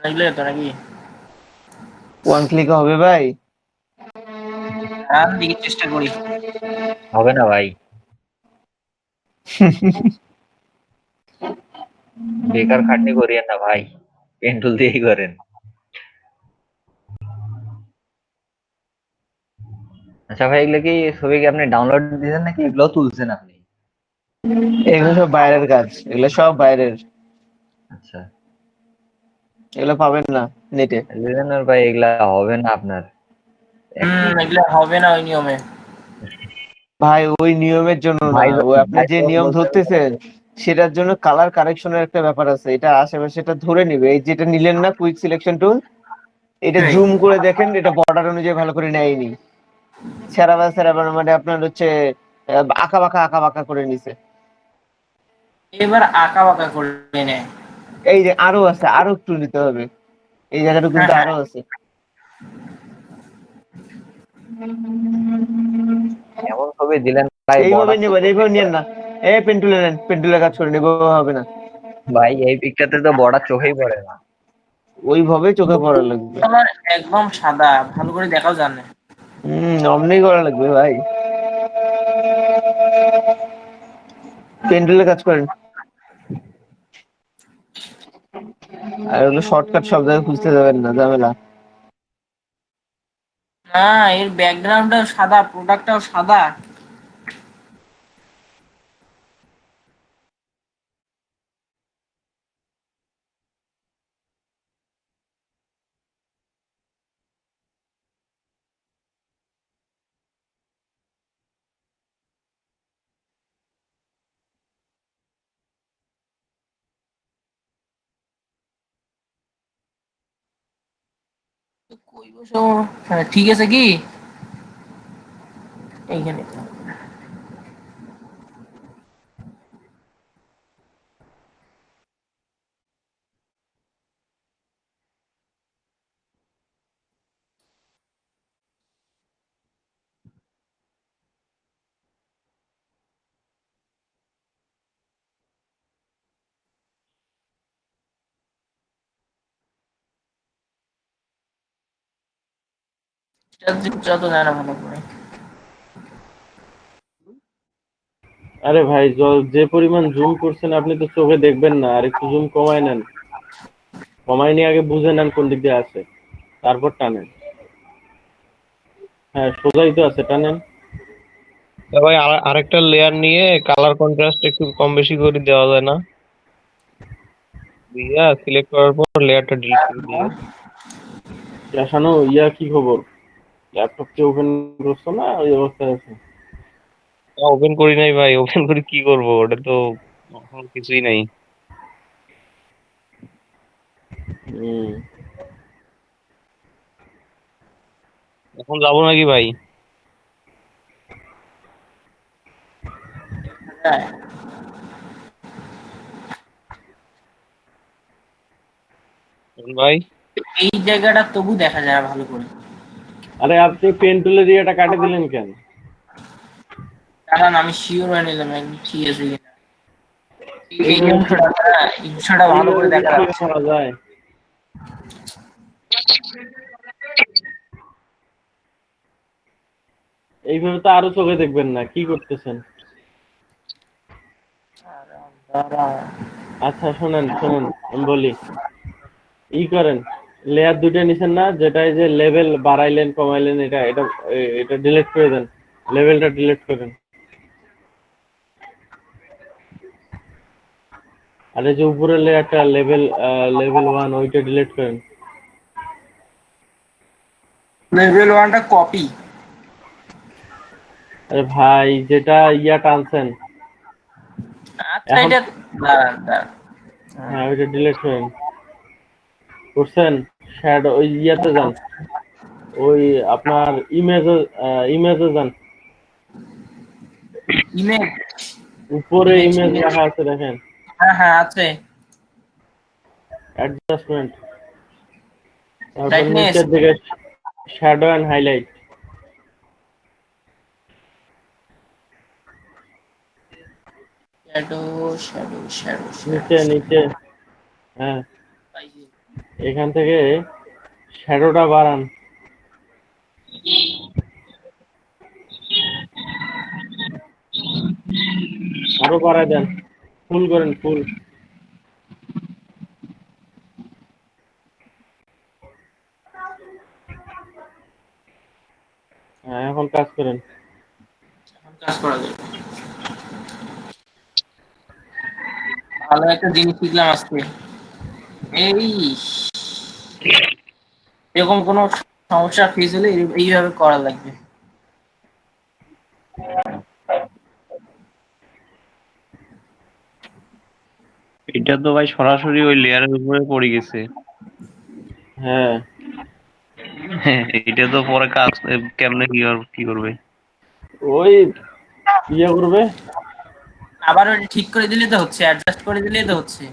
এগুলো তো নাকি ওয়ান ক্লিক হবে ভাই? রান দিকে চেষ্টা করি। হবে না ভাই, বেকার খাটনি করিয়েন না ভাই, পেন টুল দিয়েই করেন। আচ্ছা ভাই, এগুলো কি ছবি কি আপনি ডাউনলোড দিয়েছেন নাকি এগুলো তুলছেন আপনি? এগুলো সব বাইরের কাজ, এগুলো সব বাইরের। আচ্ছা, এগুলো পাবেন না নেটে। লিজেনার ভাই এগুলা হবে না আপনার অ্যাক্টিভ। এগুলো হবে না ওই নিয়মে। ভাই ওই নিয়মের জন্য না, ভাই ওই আপনি ভাই যে যখন নিয়ম বলছেন ধরতেছেন সেটার জন্য কালার কারেকশনের একটা ব্যাপার আছে, এটা আশেপাশে এটা ধরে নিবে। এই যেটা নিলেন না কুইক সিলেকশন টুল, এটা এই, জুম করে দেখেন, এটা বর্ডার অনুযায়ী ভালো করে নেয়নি। সেরাবা সেরাবা মানে আপনার হচ্ছে আঁকা বাঁকা করে নিছে। এবার আঁকা বাঁকা করে নেয়। এই যে আরো আছে, আরো একটু নিতে হবে, এই জায়গাটা হ্যাঁ কিন্তু হ্যাঁ, আরো আছে। এমন ছবি দিলেন ভাই, এইভাবে বর্ডার তো নেবেন, চোখেই এইভাবে নিয়েন পড়ে না। না। পেন্টুলে নেন, পেন্টুলের কাজ করে নেবো, হবে না। ভাই এই পিকটাতে তো বর্ডার চোখেই পড়ে না। ওইভাবে চোখে পড়া লাগবে। আমার একদম সাদা, ভালো করে দেখাও জানে। অমনি করা লাগবে ভাই। পেন্টুলের কাজ করেন। আর ওগুলো শর্টকাট সব জায়গায় খুঁজতে যাবেন না, ঝামেলা। না, এর ব্যাকগ্রাউন্ডটাও সাদা, প্রোডাক্টটাও সাদা। তো কই বসো? হ্যাঁ ঠিক আছে কি এইখানে। যত জানে না ভালো করে। আরে ভাই, যে পরিমাণ জুম করছেন আপনি তো চোখে দেখবেন না, আর একটু জুম কমায় নেন। কমায় নিয়ে আগে বুঝে নেন কোন দিক দিয়ে আছে, তারপর টানেন। হ্যাঁ, সোজাই তো আছে, টানেন। তা ভাই আরেকটা লেয়ার নিয়ে কালার কন্ট্রাস্ট একটু কম বেশি করে দেওয়া যায় না? দিয়া সিলেক্ট করার পর লেয়ারটা ডিলিট করে দিয়ে শানু, কি খবর? ল্যাপটপ কি ওপেন করছো না ওই অবস্থায় আছে? ওপেন করি নাই ভাই, ওপেন করে কি করব, ওটা তো এখন কিছুই নাই। হম। এখন যাবো নাকি ভাই? হ্যাঁ, ভাই এই জায়গাটা তবু দেখা যায় না ভালো করে। আরে আপনি পেন টুলে দিয়ে এটা কাটে দিলেন কেন? কারণ আমি শিওর হয়ে নিলাম একদম ঠিক আছে কিনা। এই এইভাবে কি অংশটা না, এই অংশটা ভালো করে এইভাবে কি দেখা ঠিক যাচ্ছে। করা যায়? এইভাবে তো আরো চোখে দেখবেন না, কি করতেছেন? দাঁড়াও। আচ্ছা শোনেন শোনেন, আমি বলি, করেন, লেয়ার দুটো নিছেন না, যেটাই যে লেভেল বাড়াইলেন কমাইলেন, এটা ডিলিট করে দেন, লেভেলটা ডিলিট করেন। আর এই যে উপরের লেয়ারটা লেভেল লেভেল 1, ওইটা ডিলিট করেন। লেভেল ওয়ানটা কপি। আরে ভাই, যেটা টানছেন আচ্ছা এখন, এটা দাঁড়ান দাঁড়ান। হ্যাঁ ওইটা ডিলিট করেন। করছেন? শ্যাডো ওই যান, ওই আপনার ইমেজে যান। ইমেজ। উপরে ইমেজ ইমেজ ইমেজ। রাখা আছে দেখেন, হ্যাঁ হ্যাঁ আছে। অ্যাডজাস্টমেন্ট, তারপর ব্রাইটনেস। নিচের দিকে shadow and highlight. Shadow shadow shadow shadow. নিচে নিচে, হ্যাঁ। এখান থেকে শ্যাডোটা বাড়ান, আরো বাড়ায় দেন, ফুল করেন, ফুল। হ্যাঁ, এখন কাজ করেন। এখন কাজ করা যাবে। ভালো একটা জিনিস শিখলাম আজকে। এই এরকম কোনো সমস্যা ফেস হলে এইভাবে করা লাগবে। এটা তো ভাই সরাসরি ওই লেয়ারের উপরে পড়ে গেছে। হ্যাঁ, এটা তো পরে কাজ কেমনে কি করবে? ওই ইয়ে করবে, আবার ওটা ঠিক করে দিলেই তো হচ্ছে, অ্যাডজাস্ট করে দিলেই তো হচ্ছে।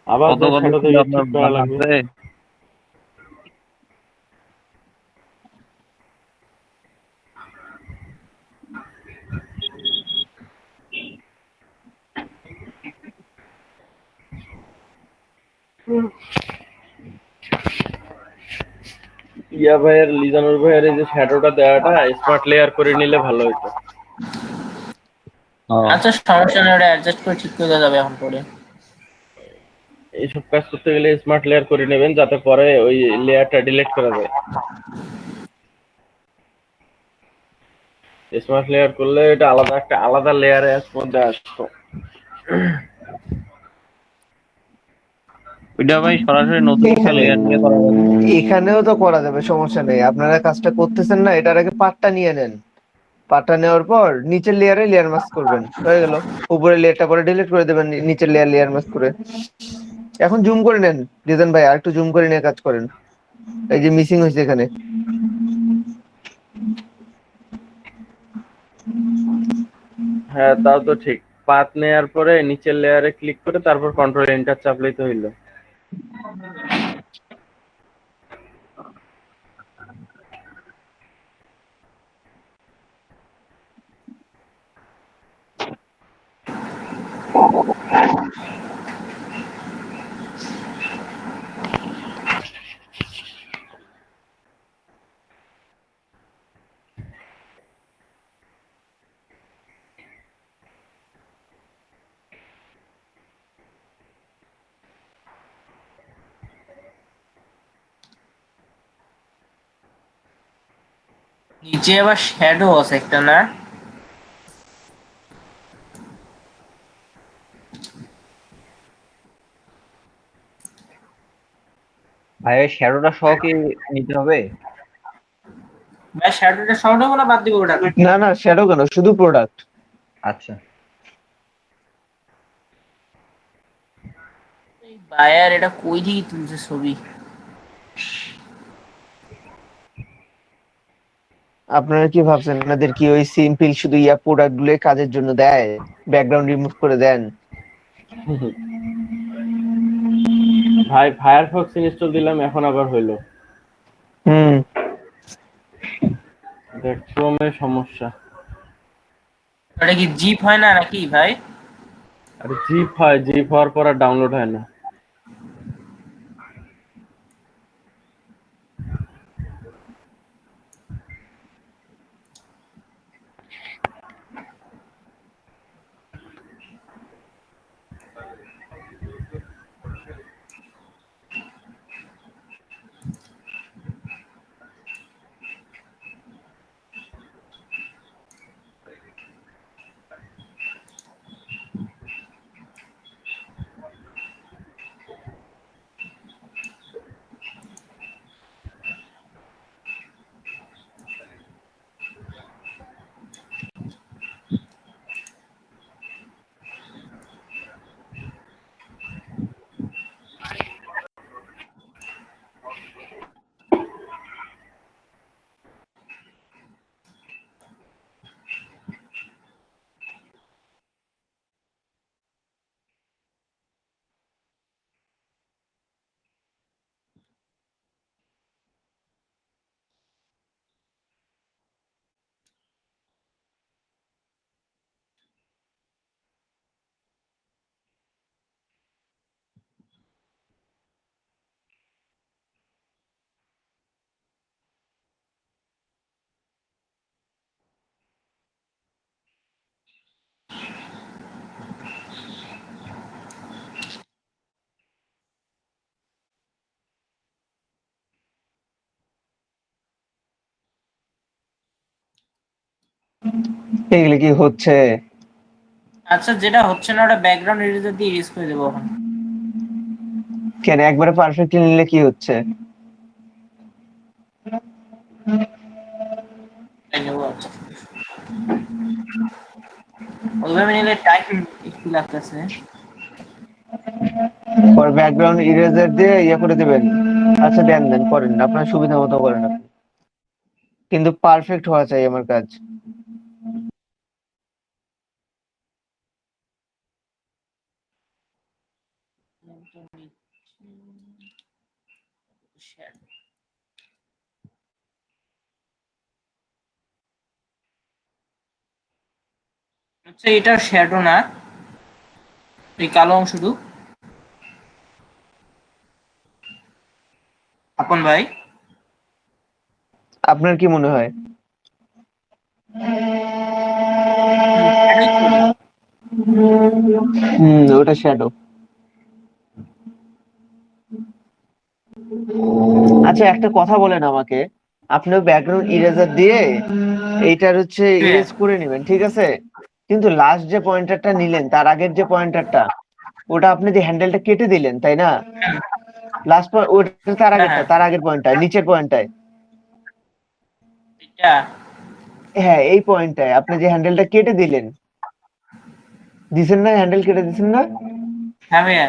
আবার কত যা কত শ্যাডো ছিল থেকে আপনার ঠিক করা জানা লাগবে। আছে? ইয়া ভাইয়ের, লিজানুর ভাইয়ের এই যে শ্যাডোটা দেওয়াটা স্মার্ট লেয়ার করে নিলে ভালো হতো। আচ্ছা সমস্যা নেই, ওটা অ্যাডজাস্ট করে ঠিক করে দেওয়া যাবে এখন পরে। এইসব কাজ করতে গেলে স্মার্ট লেয়ার করে নেবেন, যাতে পরে ওই লেয়ারটা ডিলিট করা যায়। স্মার্ট লেয়ার করলে এটা আলাদা একটা আলাদা লেয়ারে মধ্যে আসতো। ওইটা ভাই সরাসরি নতুন একটা এখানে লেয়ার নিয়ে করা যাবে। এখানেও তো করা যাবে, সমস্যা নেই। আপনারা কাজটা করতেছেন না, এটার আগে পার্টটা নিয়ে নেন। পার্টটা নেওয়ার পর নিচের লেয়ারে লেয়ার মাস্ক করবেন, হয়ে গেল। উপরের লেয়ারটা পরে ডিলিট করে দেবেন, নিচের লেয়ার মাস্ক করে। এখন জুম করে নেন রিজন ভাই, আর একটু জুম করে নিয়ে কাজ করেন। এই যে মিসিং হয়েছে এখানে। হ্যাঁ, তাও তো ঠিক। পাত নেয়ার পরে নিচের লেয়ারে ক্লিক করে তারপর কন্ট্রোল এন্টার চাপলেই তো হইলো। নিচে আবার শ্যাডো আছে একটা না? ভাই ওই শ্যাডোটা সহ কি নিতে হবে? ভাই শ্যাডোটা সহ নেবো না বাদ দিব ওটা? না না, শ্যাডো কেন, শুধু প্রোডাক্ট। আচ্ছা। বায়ার এটা কই থেকে তুলছে ছবি? আপনারা কি ভাবছেন আপনাদের কি ওই সিম্পল শুধু ইয়া প্রোডাক্ট গুলো কাজের জন্য দেয়? ব্যাকগ্রাউন্ড রিমুভ করে দেন। ভাই ফায়ারফক্স ইনস্টল দিলাম, এখন আবার হইলো। হুম। দেখ, ক্রোমে সমস্যা। ওটা কি জিপ হয় না নাকি ভাই? আর জিপ হয়, জিপ হওয়ার পর আর ডাউনলোড হয় না। এগুলো কি হচ্ছে? আচ্ছা, যেটা হচ্ছে না ওটা ব্যাকগ্রাউন্ড এরেজার দিয়ে ইরেজ করে দেবো এখন। কেন একবারে পারফেক্টলি নিলে কি হচ্ছে? তাই নেবো, আচ্ছা। ওইভাবে নিলে টাইম একটু লাগতেছে। পরে ব্যাকগ্রাউন্ড ইরেজার দিয়ে ইয়ে করে দিবেন। আচ্ছা দেন দেন, করেন আপনার সুবিধা মতো করেন আপনি, কিন্তু পারফেক্ট হওয়া চাই আমার কাজ। আচ্ছা, এটা শ্যাডো না, এই কালো অংশটুকু। আপন ভাই, আপনার কি মনে হয়? শ্যাডোই করি। ওটা শ্যাডো। আচ্ছা একটা কথা বলেন আমাকে, আপনি ব্যাকগ্রাউন্ড ইরেজার দিয়ে এইটার হচ্ছে হ্যাঁ, ইরেজ করে নেবেন, ঠিক আছে, কিন্তু লাস্ট যে পয়েন্টারটা নিলেন তার আগের যে পয়েন্টারটা, ওটা আপনি যে হ্যান্ডেলটা কেটে দিলেন তাই না? লাস্ট ওটা তার হ্যাঁ, আগেরটা, হ্যাঁ, তার আগের পয়েন্টটা, নিচের পয়েন্টটায়। এটা। হ্যাঁ এই পয়েন্টটায় আপনি যে হ্যান্ডেলটা কেটে দিলেন, দিছেন না, হ্যান্ডেল কেটে দিছেন না? হ্যাঁ ভাইয়া,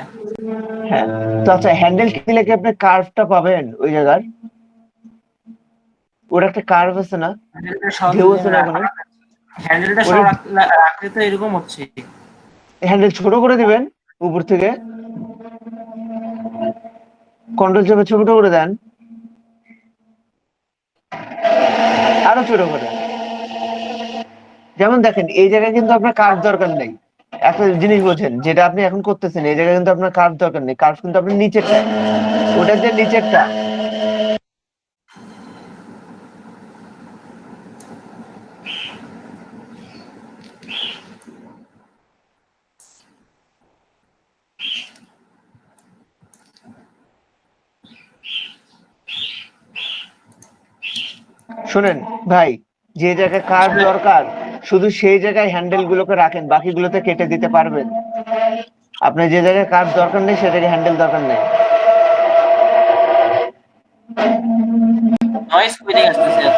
হ্যাঁ। তো আচ্ছা হ্যান্ডেল দিলে কি আপনি কার্ভটা পাবেন ওই জায়গার? ওটা একটা কার্ভ আছে না, হ্যান্ডেলটা সহ ঢেউ দিলে আছে না ওখানে? হ্যান্ডেলটা সহ ওটা রাখলে তো এরকম হচ্ছে। হ্যান্ডেল ছোট করে দিবেন উপর থেকে, কন্ট্রোল চেপে ছোট করে দেন, আরো ছোট করে। যেমন দেখেন এই জায়গায় কিন্তু আপনার কার্ভ দরকার নেই। একটা জিনিস বোঝেন, যেটা আপনি এখন করতেছেন এই জায়গায় কিন্তু আপনার কার্ভ দরকার নেই, কার্ভ কিন্তু আপনার নিচেরটা, ওটা যে নিচেরটা। শুনেন ভাই, যে জায়গায় কার্ভ দরকার শুধু সেই জায়গায় হ্যান্ডেল গুলোকে রাখেন, বাকিগুলোতে কেটে দিতে পারবেন। আপনার যে জায়গায় কার্ভ দরকার নেই সে জায়গায় হ্যান্ডেল দরকার নেই। নয়েজ কই থেকে আসতেছে এত?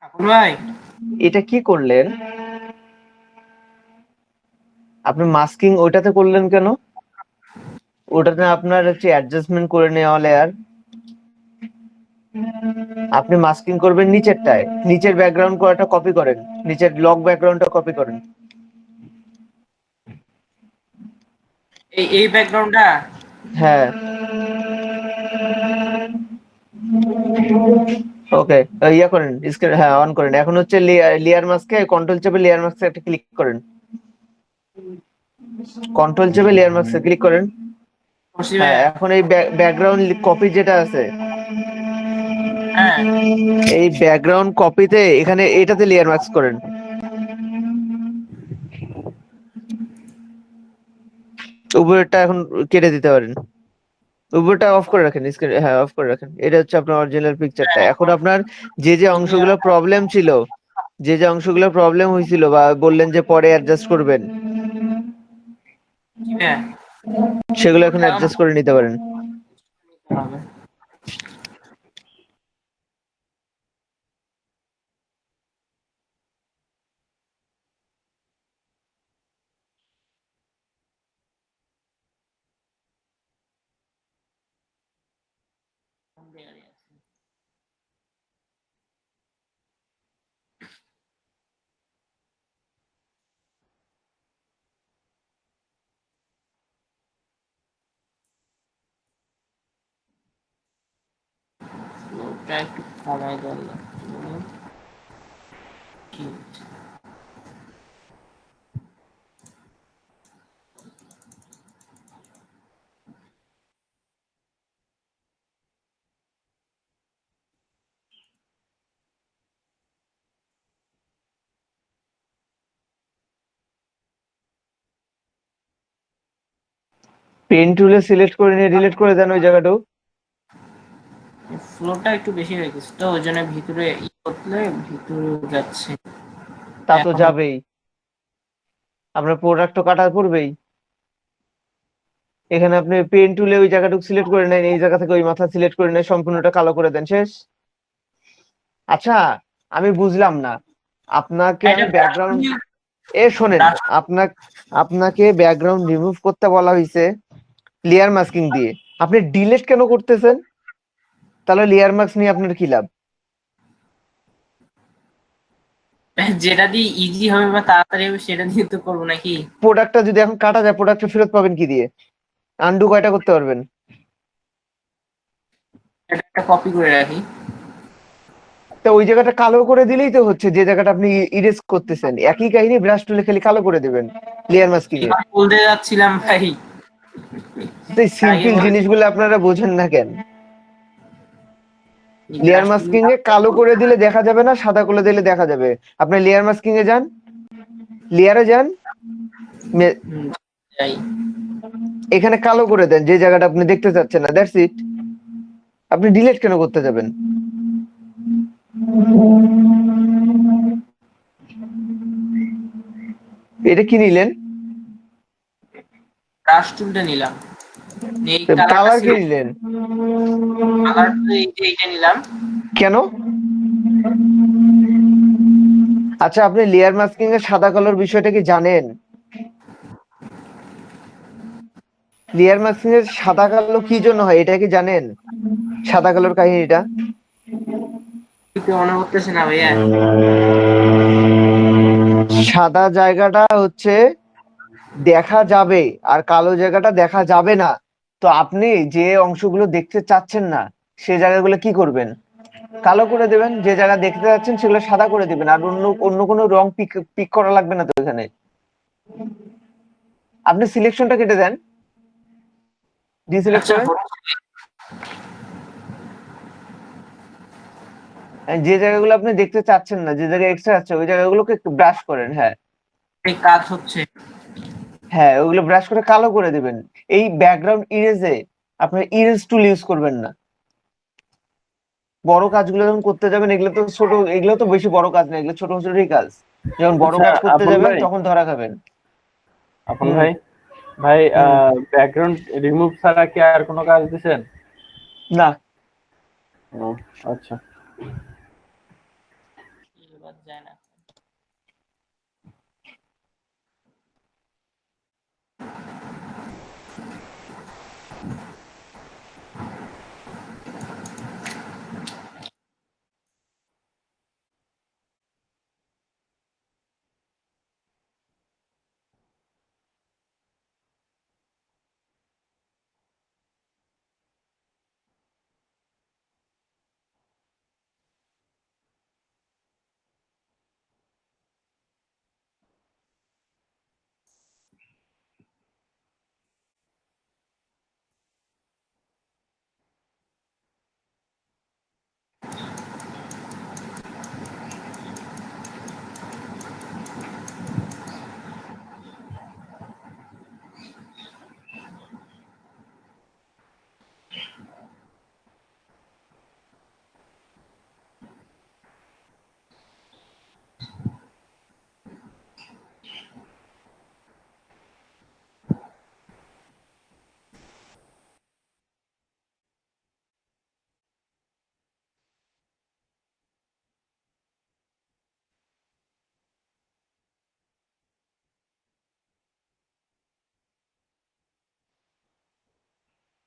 আকুল ভাই এটা কি করলেন আপনি? মাস্কিং ওইটাতে করলেন কেন? ওটাতে আপনার হচ্ছে অ্যাডজাস্টমেন্ট করে নেওয়া লেয়ার। আপনি মাস্কিং করবেন নিচেরটায়, নিচের ব্যাকগ্রাউন্ড করাটা কপি করেন, নিচের লক ব্যাকগ্রাউন্ডটা কপি করেন। এই ব্যাকগ্রাউন্ডটা হ্যাঁ, ওকে, ইয়া করেন স্ক্রিন, হ্যাঁ অন করেন। এখন হচ্ছে লেয়ার মাস্কে কন্ট্রোল চেপে লেয়ার মাস্কে একটা ক্লিক করেন, কন্ট্রোল চেপে লেয়ার মাস্কে ক্লিক করেন। করছি হ্যাঁ, ভাইয়া। এখন এই ব্যাকগ্রাউন্ড কপি যেটা আছে, হ্যাঁ এই ব্যাকগ্রাউন্ড কপিতে এখানে এটাতে লেয়ার মাস্ক করেন। উপরেরটা এখন কেটে দিতে পারেন, উপরটা অফ করে রাখেন স্ক্রিন, হ্যাঁ অফ করে রাখেন। এটা হচ্ছে আপনার অরিজিনাল পিকচারটা। এখন আপনার যে যে অংশগুলো প্রবলেম ছিল, যে যে অংশগুলো প্রবলেম হয়েছিল বা বললেন যে পরে অ্যাডজাস্ট করবেন, জি ভাইয়া। সেগুলো এখন অ্যাডজাস্ট করে নিতে পারেন। হবে। ওটা একটু কমাই দেন না। কি? পেন টুলে সিলেক্ট করে নিয়ে ডিলিট করে দেন ওই জায়গাটাও। ফ্লোটা একটু বেশি হয়ে গেছে তো ওই জন্য ভিতরে করলে ভিতরে যাচ্ছে। তা তো এখন যাবেই, আপনার প্রোডাক্ট তো কাটা পড়বেই। এখানে আপনি পেন টুলে ওই জায়গাটুকু সিলেক্ট করে নেন, এই জায়গা থেকে ওই মাথা সিলেক্ট করে নেন, সম্পূর্ণটা কালো করে দেন, শেষ। আচ্ছা, আমি বুঝলাম না, আপনাকে এটা আমি ব্যাকগ্রাউন্ড, brush শোনেন, আপনাকে আপনাকে ব্যাকগ্রাউন্ড রিমুভ করতে বলা হয়েছে লেয়ার মাস্কিং দিয়ে, আপনি ডিলিট কেন করতেছেন? তাহলে লেয়ার মাস্ক নিয়ে আপনার কি লাভ? যেটা দিয়ে ইজি হবে বা তাড়াতাড়ি হবে সেটা দিয়ে তো করবো নাকি? প্রোডাক্টটা যদি এখন কাটা যায়, প্রোডাক্টটা ফেরত পাবেন কি দিয়ে? আন্ডু কয়টা করতে পারবেন? এটা একটা কপি করে রাখি। তো ওই জায়গাটা কালো করে দিলেই তো হচ্ছে, যে জায়গাটা আপনি ইরেজ করতেছেন। একই কাহিনী, ব্রাশ টুলে খালি কালো করে দিবেন লেয়ার মাস্কিং এ। এবার বলতে যাচ্ছিলাম ভাই। তো এই আগে সিম্পল বলে জিনিসগুলো আপনারা বোঝেন না কেন? এই লেয়ার brush মাস্কিং এ কালো করে দিলে দেখা যাবে না, সাদা করে দিলে দেখা যাবে। আপনি লেয়ার মাস্কিং এ যান, লেয়ারে যান, হুম, যাই। এখানে কালো করে দেন যে জায়গাটা আপনি দেখতে চাচ্ছেন না, দ্যাটস ইট। আপনি ডিলিট কেন করতে যাবেন? এটা কি নিলেন? ব্রাশ টুলটা নিলাম। এই কালার কালারটা কি নিলেন? কালার তো এইটা নিলাম। কেন? আচ্ছা, আপনি লেয়ার মাস্কিং এর সাদা কালোর বিষয়টা কি জানেন? লেয়ার মাস্কিং এর সাদা কালো কি জন্য হয় এটা কি জানেন? সাদা কালোর কাহিনীটা? কিন্তু মনে করতেছে না ভাইয়া। সাদা জায়গাটা হচ্ছে দেখা যাবে আর কালো জায়গাটা দেখা যাবে না। তো আপনি যে অংশগুলো দেখতে চাচ্ছেন না, সে জায়গাগুলো কি করবেন? কালো করে দেবেন। যে জায়গা দেখতে যাচ্ছেন সেগুলো সাদা করে দিবেন, আর অন্য অন্য কোনো রং পিক পিক করা লাগবে না তো এখানে। আপনি সিলেকশনটা কেটে দেন, ডিসিলেক্ট আচ্ছা করেন। যে জায়গাগুলো আপনি দেখতে চাচ্ছেন না, যে জায়গায় এক্সট্রা আছে, ওই জায়গাগুলোকে একটু ব্রাশ করেন। হ্যাঁ, এই কাজ হচ্ছে। হ্যাঁ, ওগুলো ব্রাশ করে কালো করে দিবেন। এই ব্যাকগ্রাউন্ড ইরেজে আপনার ইরেজ টুল ইউজ করবেন না। বড় কাজগুলো যখন করতে যাবেন, এগুলো তো ছোট, এগুলো তো বেশি বড় কাজ না, এগুলো ছোট ছোটই কাজ। যখন বড় আচ্ছা কাজ করতে আপন যাবেন ভাই, তখন ধরা খাবেন। আপন হুম, ভাই, ভাই হুম, ব্যাকগ্রাউন্ড রিমুভ ছাড়া কি আর কোনো কাজ দিছেন? না। ও, আচ্ছা।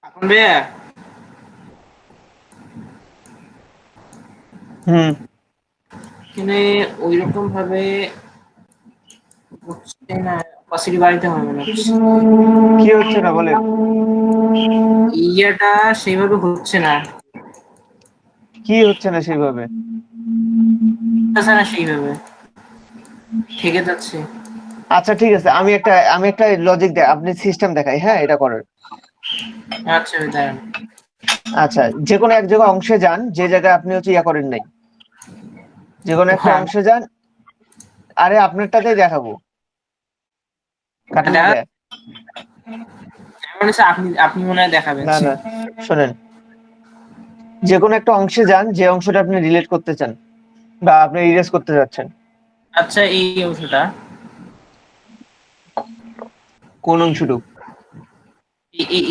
এখন ভাইয়া কিন্তু ওইরকম ভাবে হচ্ছে না, পাশের বাড়িতে হবে না, কি হচ্ছে না বলে? ইয়াটা সেইভাবে হচ্ছে না, কি হচ্ছে না সেইভাবে? হচ্ছে না সেইভাবে, থেকে যাচ্ছে। আচ্ছা ঠিক আছে, আমি একটা লজিক দেখ, আপনি সিস্টেম দেখাই, হ্যাঁ এটা করার। আচ্ছা দাঁড়ান। আচ্ছা, যে কোনো এক জায়গায় অংশে যান, যে জায়গায় আপনি হচ্ছে ইয়া করেন নাই, যে কোনো একটা অংশে যান। আরে আপনারটাতেই দেখাবো, কাটুন দেখা- দেখ। আমি মনে হচ্ছে আপনি আপনি মনে হয় দেখাবেন। না না, শোনেন, যে কোনো একটা অংশে যান যে অংশটা আপনি রিলেট করতে চান বা আপনি ইরেজ করতে যাচ্ছেন। আচ্ছা এই অংশটা, কোন অংশটুকু?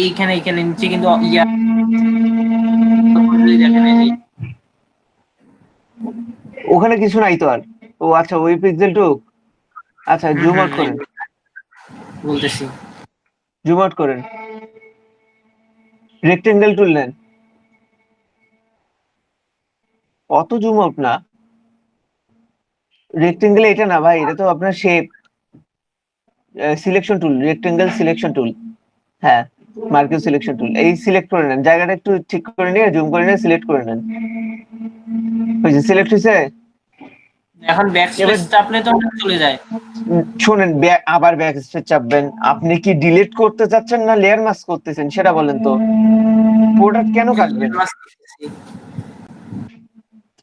এইখানে এইখানে নিচে কিন্তু ইয়া যদি দেখেন এই যে, ওখানে কিছু নাই তো আর। ও আচ্ছা, ওই পিক্সেলটুকু। আচ্ছা, জুম আউট করেন, বলতেছি। জুম আউট করেন, রেক্টেঙ্গেল টুল নেন। অত জুম আউট না, রেক্টেঙ্গেল এটা না ভাই, এটা তো আপনার shape selection tool, rectangle selection tool. হ্যাঁ, মার্কিউ সিলেকশন টুল, এই সিলেক্ট করে নেন, জায়গাটা একটু ঠিক করে নিয়ে জুম করে নিয়ে সিলেক্ট করে নেন। হয়েছে, সিলেক্ট হয়েছে। এখন ব্যাক স্পেস চাপলে তো চলে যায়। শোনেন, আবার ব্যাক স্পেস চাপবেন। আপনি কি ডিলিট করতে চাচ্ছেন না লেয়ার মাস্ক করতেছেন সেটা বলেন তো। প্রোডাক্ট কেন কাটবেন?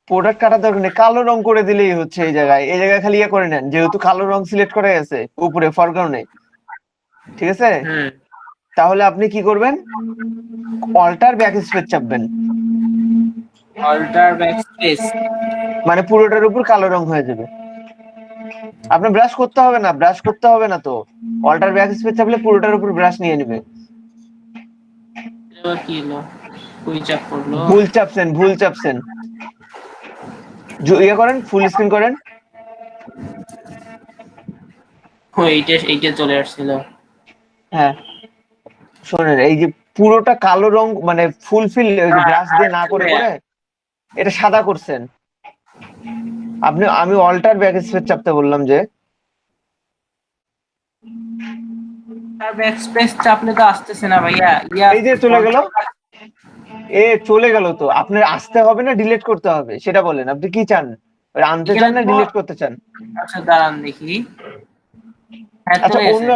প্রোডাক্ট কাটার দরকার নেই, কালো রং করে দিলেই হচ্ছে। এই জায়গায় খালি ইয়ে করে নেন, যেহেতু কালো রং সিলেক্ট করা আছে উপরে ফরগ্রাউন্ডে, ঠিক আছে? তাহলে আপনি কি করবেন, অল্টার ব্যাক স্পেস চাপবেন, অল্টার ব্যাক স্পেস, মানে পুরোটার উপর কালো রং হয়ে যাবে। আপনার ব্রাশ করতে হবে না, ব্রাশ করতে হবে না তো, অল্টার ব্যাক স্পেস চাপলে পুরোটার উপর ব্রাশ নিয়ে নেবে। এটা কি হলো, কই চাপ করলো? ভুল চাপছেন, ভুল চাপছেন। ইয়ে করেন, ফুল স্ক্রিন করেন। ও এইটা চলে আসছিল। হ্যাঁ, শোনেন, এই যে পুরোটা কালো রং মানে ফুলফিল ব্রাশ দিয়ে না করে করে এটা সাদা করছেন আপনি। আমি অল্টার ব্যাক স্পেস চাপতে বললাম যে। ব্যাক স্পেস চাপলে তো আসতেছে না ভাইয়া। এই যে চলে গেল, চলে গেল তো। আপনার আসতে হবে না ডিলিট করতে হবে সেটা বলেন, আপনি কি চান, আনতে চান না ডিলিট করতে চান? আচ্ছা দাঁড়ান দেখি। আচ্ছা অন্য,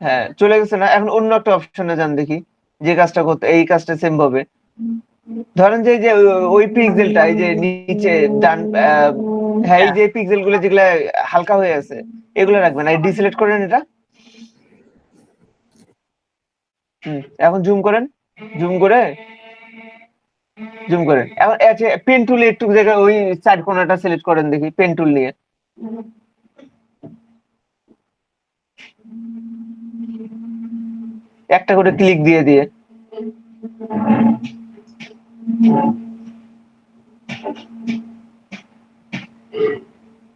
হ্যাঁ চলে গেছে না, এখন অন্য একটা অপশনে যান দেখি, যে কাজটা করতে এই কাজটা সেম ভাবে। ধরেন যে ওই পিক্সেলটা, এই যে নিচে ডান, হ্যাঁ এই যে পিক্সেল গুলো যেগুলা হালকা হয়ে আছে এগুলো রাখবেন, আর ডিসিলেক্ট করেন এটা। এখন জুম করেন, জুম করে এখন পেন টুলে একটু জায়গায় ওই চার কোণাটা সিলেক্ট করেন দেখি, পেন টুল নিয়ে। একটা করে ক্লিক দিয়ে দিয়ে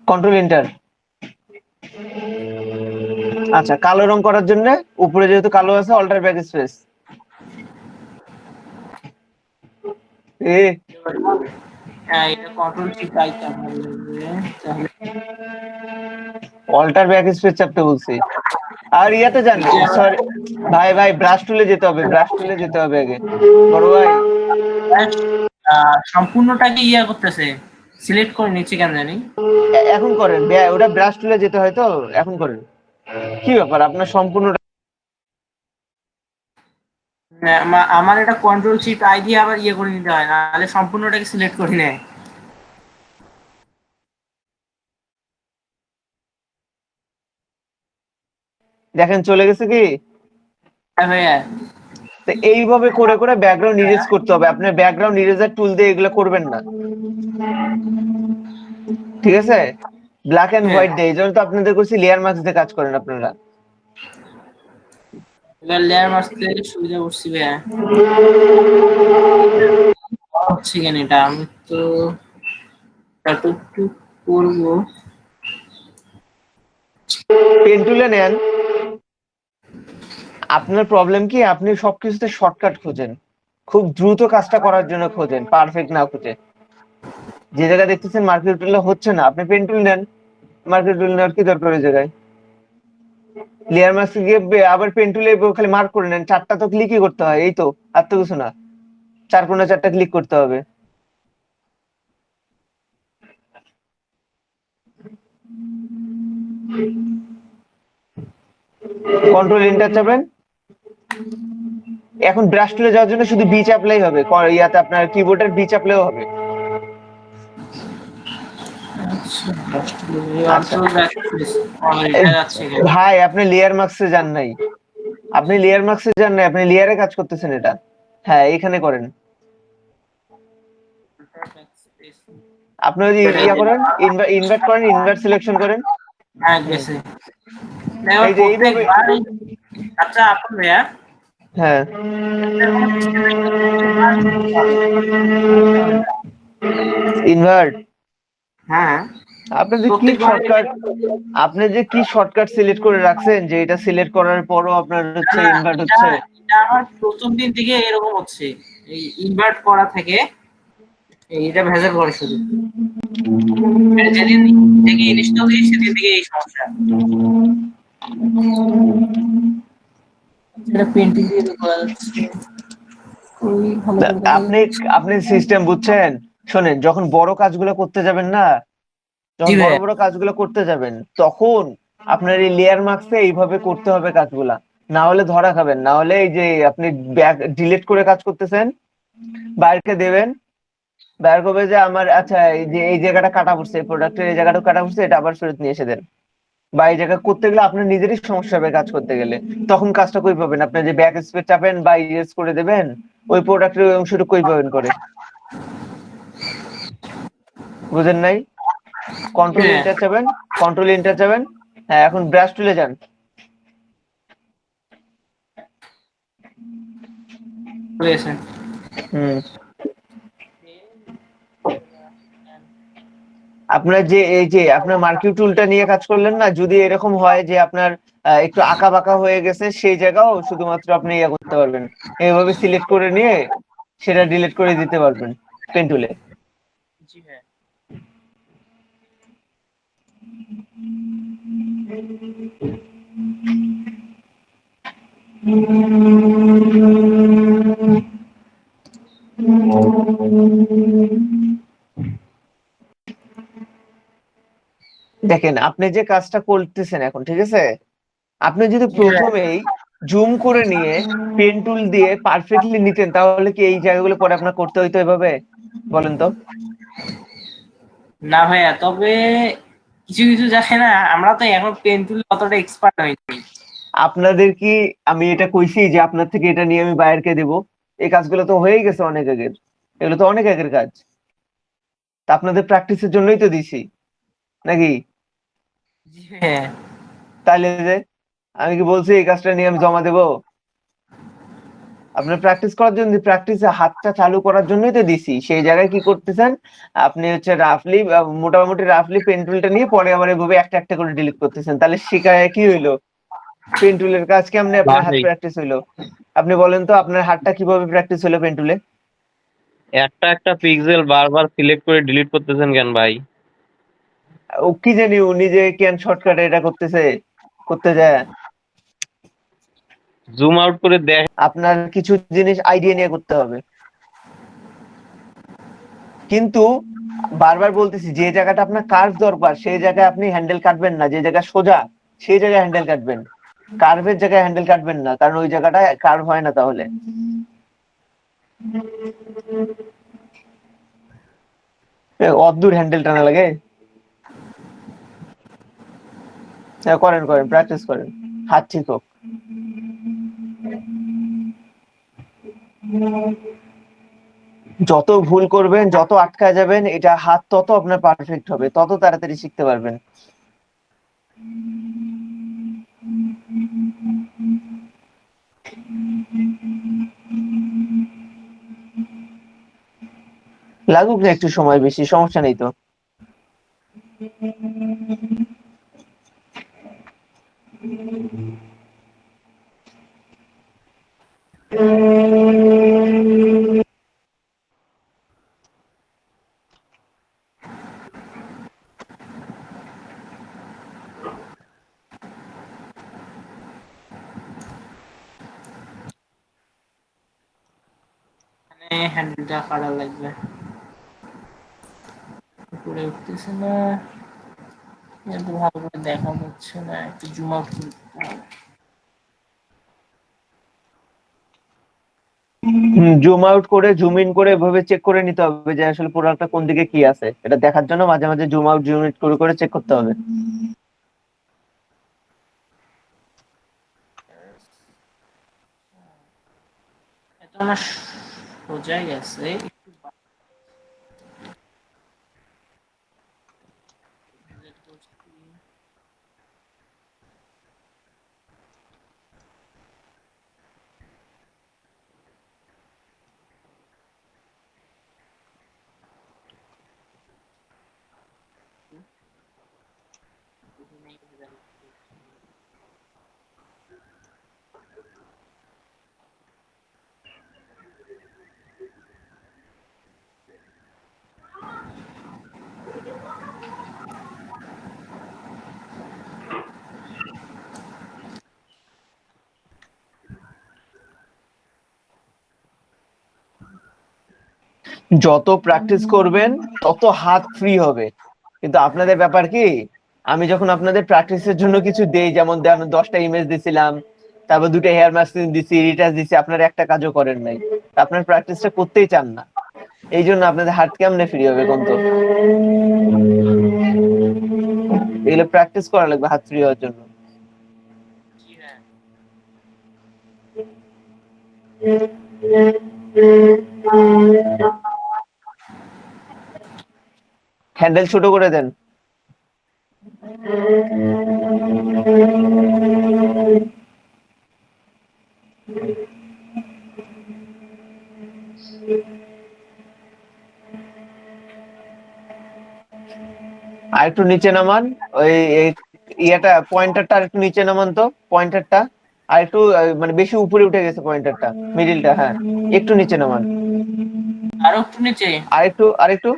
কন্ট্রোল এন্টার। আচ্ছা, কালো রং করার জন্য উপরে যেহেতু কালো আছে, অল্টার ব্যাক স্পেস। এটা কন্ট্রোল শিফট আই চাপতে হবে, তাহলে অল্টার ব্যাক স্পেস চাপতে বলছি। আর ইয়াতে যান, সরি ভাই ব্রাশ টুলে যেতে হবে, ব্রাশ টুলে যেতে হবে আগে বড় ভাই। সম্পূর্ণটাকে ইয়া করতেছে, সিলেক্ট করে নিচ্ছে কেন জানি। এখন করেন, ওটা ব্রাশ টুলে যেতে হয় তো, এখন করেন। কি ব্যাপার আপনার সম্পূর্ণ? আমার এটা কন্ট্রোল শিফট আই দিয়ে আবার ইয়ে করে নিতে হয়, নাহলে সম্পূর্ণটাকে সিলেক্ট করে নেয়। দেখেন চলে গেছে কি? হ্যাঁ ভাইয়া, তো এইভাবে করে করে ব্যাকগ্রাউন্ড ইরেজ করতে হবে। আপনার ব্যাকগ্রাউন্ড ইরেজার টুল দিয়ে এগুলো করবেন না, ঠিক আছে? ব্ল্যাক এন্ড হোয়াইট দিয়ে, এই জন্য তো আপনাদের করছি লেয়ার মাস্ক দিয়ে কাজ করেন আপনারা। এবার লেয়ার মারতে সুবিধা করছি ভাইয়া। হচ্ছে কেন এটা, আমি তো একটু করবো। পেন টুলে নেন, আপনার প্রবলেম কি, আপনি সবকিছুতে শর্টকাট খোঁজেন, খুব দ্রুত কাজটা করার জন্য খোঁজেন, পারফেক্ট না খুঁজে। যে জায়গায় দেখতেছেন মার্কেট টুলে হচ্ছে না, আপনি পেন টুল নেন। মার্কেট টুল নেওয়ার কি দরকার ওই জায়গায়? লেয়ার মাস্ক গিয়ে আবার পেন টুলে খালি মার্ক করে নেন, 4টা তো ক্লিকই করতে হয়, এই তো, আর তো কিছু না, 4 ক্লিক করতে হবে। কন্ট্রোল এন্টার চাপেন। এখন ব্রাশ টুলে যাওয়ার জন্য শুধু বি চাপলেই হবে, ইয়াতে আপনার কিবোর্ডের বি চাপলেও হবে। আচ্ছা ভাই, আপনি লেয়ার মার্কসে যান নাই, আপনি লেয়ার মার্কসে যান নাই, আপনি লেয়ারে কাজ করতেছেন এটা। হ্যাঁ, এখানে করেন। আপনি যদি ইয়া করেন, ইনভার্ট করেন, ইনভার্ট সিলেকশন করেন। হ্যাঁ গেছে। এই যে এইভাবে। আচ্ছা আপন ভাইয়া, হ্যাঁ, ইনভার্ট। হ্যাঁ আপনি যে কি শর্টকাট, আপনি যে কি শর্টকাট সিলেক্ট করে রাখছেন যে এটা সিলেক্ট করার পরও আপনার হচ্ছে ইনভার্ট হচ্ছে। এটা আমার প্রথম দিন থেকে এরকম হচ্ছে, এই ইনভার্ট করা থেকে এটা ভেজাল করে শুধু। যেদিন থেকে ইনস্টল দিই সেদিন থেকে এই সমস্যা। এটা পেন্টিং দিয়ে করা যাচ্ছে। আপনি আপনি সিস্টেম বুঝছেন? শোনেন, যখন বড় কাজগুলো করতে যাবেন না, যখন বড় বড় কাজগুলো করতে যাবেন, তখন আপনার এই লেয়ার মার্কসে এইভাবে করতে হবে কাজগুলা, না হলে ধরা খাবেন। না হলে এই যে আপনি ব্যাক ডিলিট করে কাজ করতেছেন, বাইরকে দেবেন, বাইর করবে যে আমার আচ্ছা এই যে এই জায়গাটা কাটা পড়ছে, এই প্রোডাক্টের এই জায়গাটা কাটা পড়ছে, এটা আবার ফেরত নিয়ে এসে দেন। বা এই জায়গা করতে গেলে আপনার নিজেরই সমস্যা হবে কাজ করতে গেলে, তখন কাজটা কই পাবেন? আপনি যে ব্যাক স্পেস চাপেন বা ইরেজ করে দেবেন, ওই প্রোডাক্টের ওই অংশটা কই পাবেন করে? বুঝেন নাই? কন্ট্রোল এন্টার চাপেন, কন্ট্রোল এন্টার চাপেন। হ্যাঁ, এখন ব্রাশ টুলে যান। আপনার যে এই যে আপনার মার্কিউ টুলটা নিয়ে কাজ করলেন না, যদি এরকম হয় যে আপনার একটু আঁকা বাঁকা হয়ে গেছে, সেই জায়গাও শুধুমাত্র আপনি ইয়ে করতে পারবেন, এইভাবে সিলেক্ট করে নিয়ে সেটা ডিলিট করে দিতে পারবেন পেন টুলে। জি হ্যাঁ। দেখেন, আপনি যে কাজটা করতেছেন এখন, ঠিক আছে, আপনি যদি প্রথমেই জুম করে নিয়ে পেন টুল দিয়ে পারফেক্টলি নিতেন, তাহলে কি এই জায়গাগুলো পরে আপনার করতে হইতো এভাবে? বলেন তো। না ভাইয়া, তবে কিছু কিছু জায়গায় না, আমরা তো এখন পেন টুল অতটা এক্সপার্ট হইনি। আপনাদের কি আমি এটা কইছি যে আপনার থেকে এটা নিয়ে আমি বাইরকে দেব? এই কাজগুলো তো হয়ে গেছে অনেক আগের, এগুলো তো অনেক আগের কাজ, তা আপনাদের প্র্যাকটিসের জন্যই তো দিছি নাকি? জি হ্যাঁ। তাইলে যে আমি কি বলছি এই কাজটা নিয়ে আমি জমা দেব? আপনার প্র্যাকটিস করার জন্য, প্র্যাকটিসে হাতটা চালু করার জন্যই তো দিছি। সেই জায়গায় কি করতেছেন আপনি হচ্ছে রাফলি, মোটামুটি রাফলি পেন টুলটা নিয়ে পরে আবার এভাবে একটা একটা করে ডিলিট করতেছেন, তাহলে শিখায় কি হইলো? পেন টুলের কাজ কেমনে আপনার হাত প্র্যাকটিস হইলো? আপনি বলেন তো, আপনার হাতটা কিভাবে প্র্যাকটিস হলো পেন টুলে? একটা একটা পিক্সেল বারবার সিলেক্ট করে ডিলিট করতেছেন কেন ভাই? ও কি জানি, ও নিজে কেন শর্টকাটে এটা করতেছে, করতে যায়। জুম আউট করে দেখ। আপনার কিছু জিনিস আইডিয়া নিয়ে করতে হবে, কিন্তু বারবার বলতেছি যে জায়গাটা আপনার কার্ভ দরকার সেই জায়গায় আপনি হ্যান্ডেল কাটবেন না, যে জায়গা সোজা সেই জায়গায় হ্যান্ডেল কাটবেন, কার্ভের জায়গায় হ্যান্ডেল কাটবেন না, কারণ ওই জায়গাটা কার্ভ হয় না। তাহলে অদ্দূর হ্যান্ডেল টানা লাগে। করেন করেন, প্র্যাকটিস করেন, হাত ঠিক হোক। যত ভুল করবেন, যত আটকা যাবেন, এটা হাত তত আপনার পারফেক্ট হবে, তত তাড়াতাড়ি শিখতে পারবেন। লাগুক না একটু সময় বেশি, সমস্যা নেই তো। হ্যান্ডেলটা কাটা লাগবে, উপরে উঠতেছে না, এত ভালো করে দেখা যাচ্ছে না, একটু জুম আউট করতে হবে। জুম আউট করে জুম ইন করে এভাবে চেক করে নিতে হবে যে আসলে প্রোডাক্টটা কোন দিকে কি আছে, এটা দেখার জন্য মাঝে মাঝে জুম আউট জুম ইন করে চেক করতে হবে। এটা না সোজা গেছে, একটু যত প্র্যাকটিস করবেন তত হাত ফ্রি হবে, কিন্তু আপনাদের ব্যাপার কি, আমি যখন আপনাদের প্র্যাকটিসের জন্য কিছু দেই, যেমন 10টা ইমেজ দিছিলাম, তারপর 2টা হেয়ার মাস্ক দিছি, রিটাচ দিছি, আপনারা একটা কাজও করেন নাই, আপনার প্র্যাকটিসটা করতেই চান না, এই জন্য আপনাদের হাত কেমনে ফ্রি হবে কোন তো? এগুলো প্র্যাকটিস করা লাগবে হাত ফ্রি হওয়ার জন্য। হ্যান্ডেল ছোট করে দেন। আর একটু নিচে নামান, ওই ইয়েটা পয়েন্টারটা আর একটু নিচে নামান তো, পয়েন্টারটা আর একটু মানে বেশি উপরে উঠে গেছে পয়েন্টারটা, মিডিলটা, হ্যাঁ একটু নিচে নামান, আরো একটু নিচে, আরেকটু,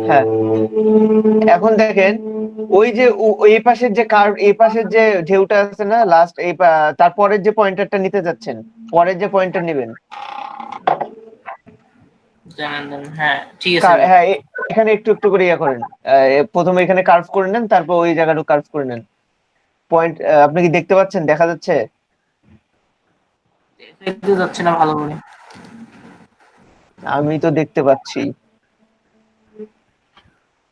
হ্যাঁ। এখন দেখেন ওই যে এই পাশের যে কার্ভ, এই পাশের যে ঢেউটা আছে না লাস্ট, তারপরের যে পয়েন্টারটা নিতে যাচ্ছেন, পরের যে পয়েন্টার নেবেন, জানান, হ্যাঁ ঠিক আছে ভাই। হ্যাঁ এখানে একটু একটু করে ইয়ে করেন, প্রথমে এখানে কার্ভ করে নেন, তারপর ওই জায়গাটা কার্ভ করে নেন। পয়েন্ট আপনি কি দেখতে পাচ্ছেন, দেখা যাচ্ছে? দেখতে যাচ্ছে না ভালো করে, আমি তো দেখতে পাচ্ছি।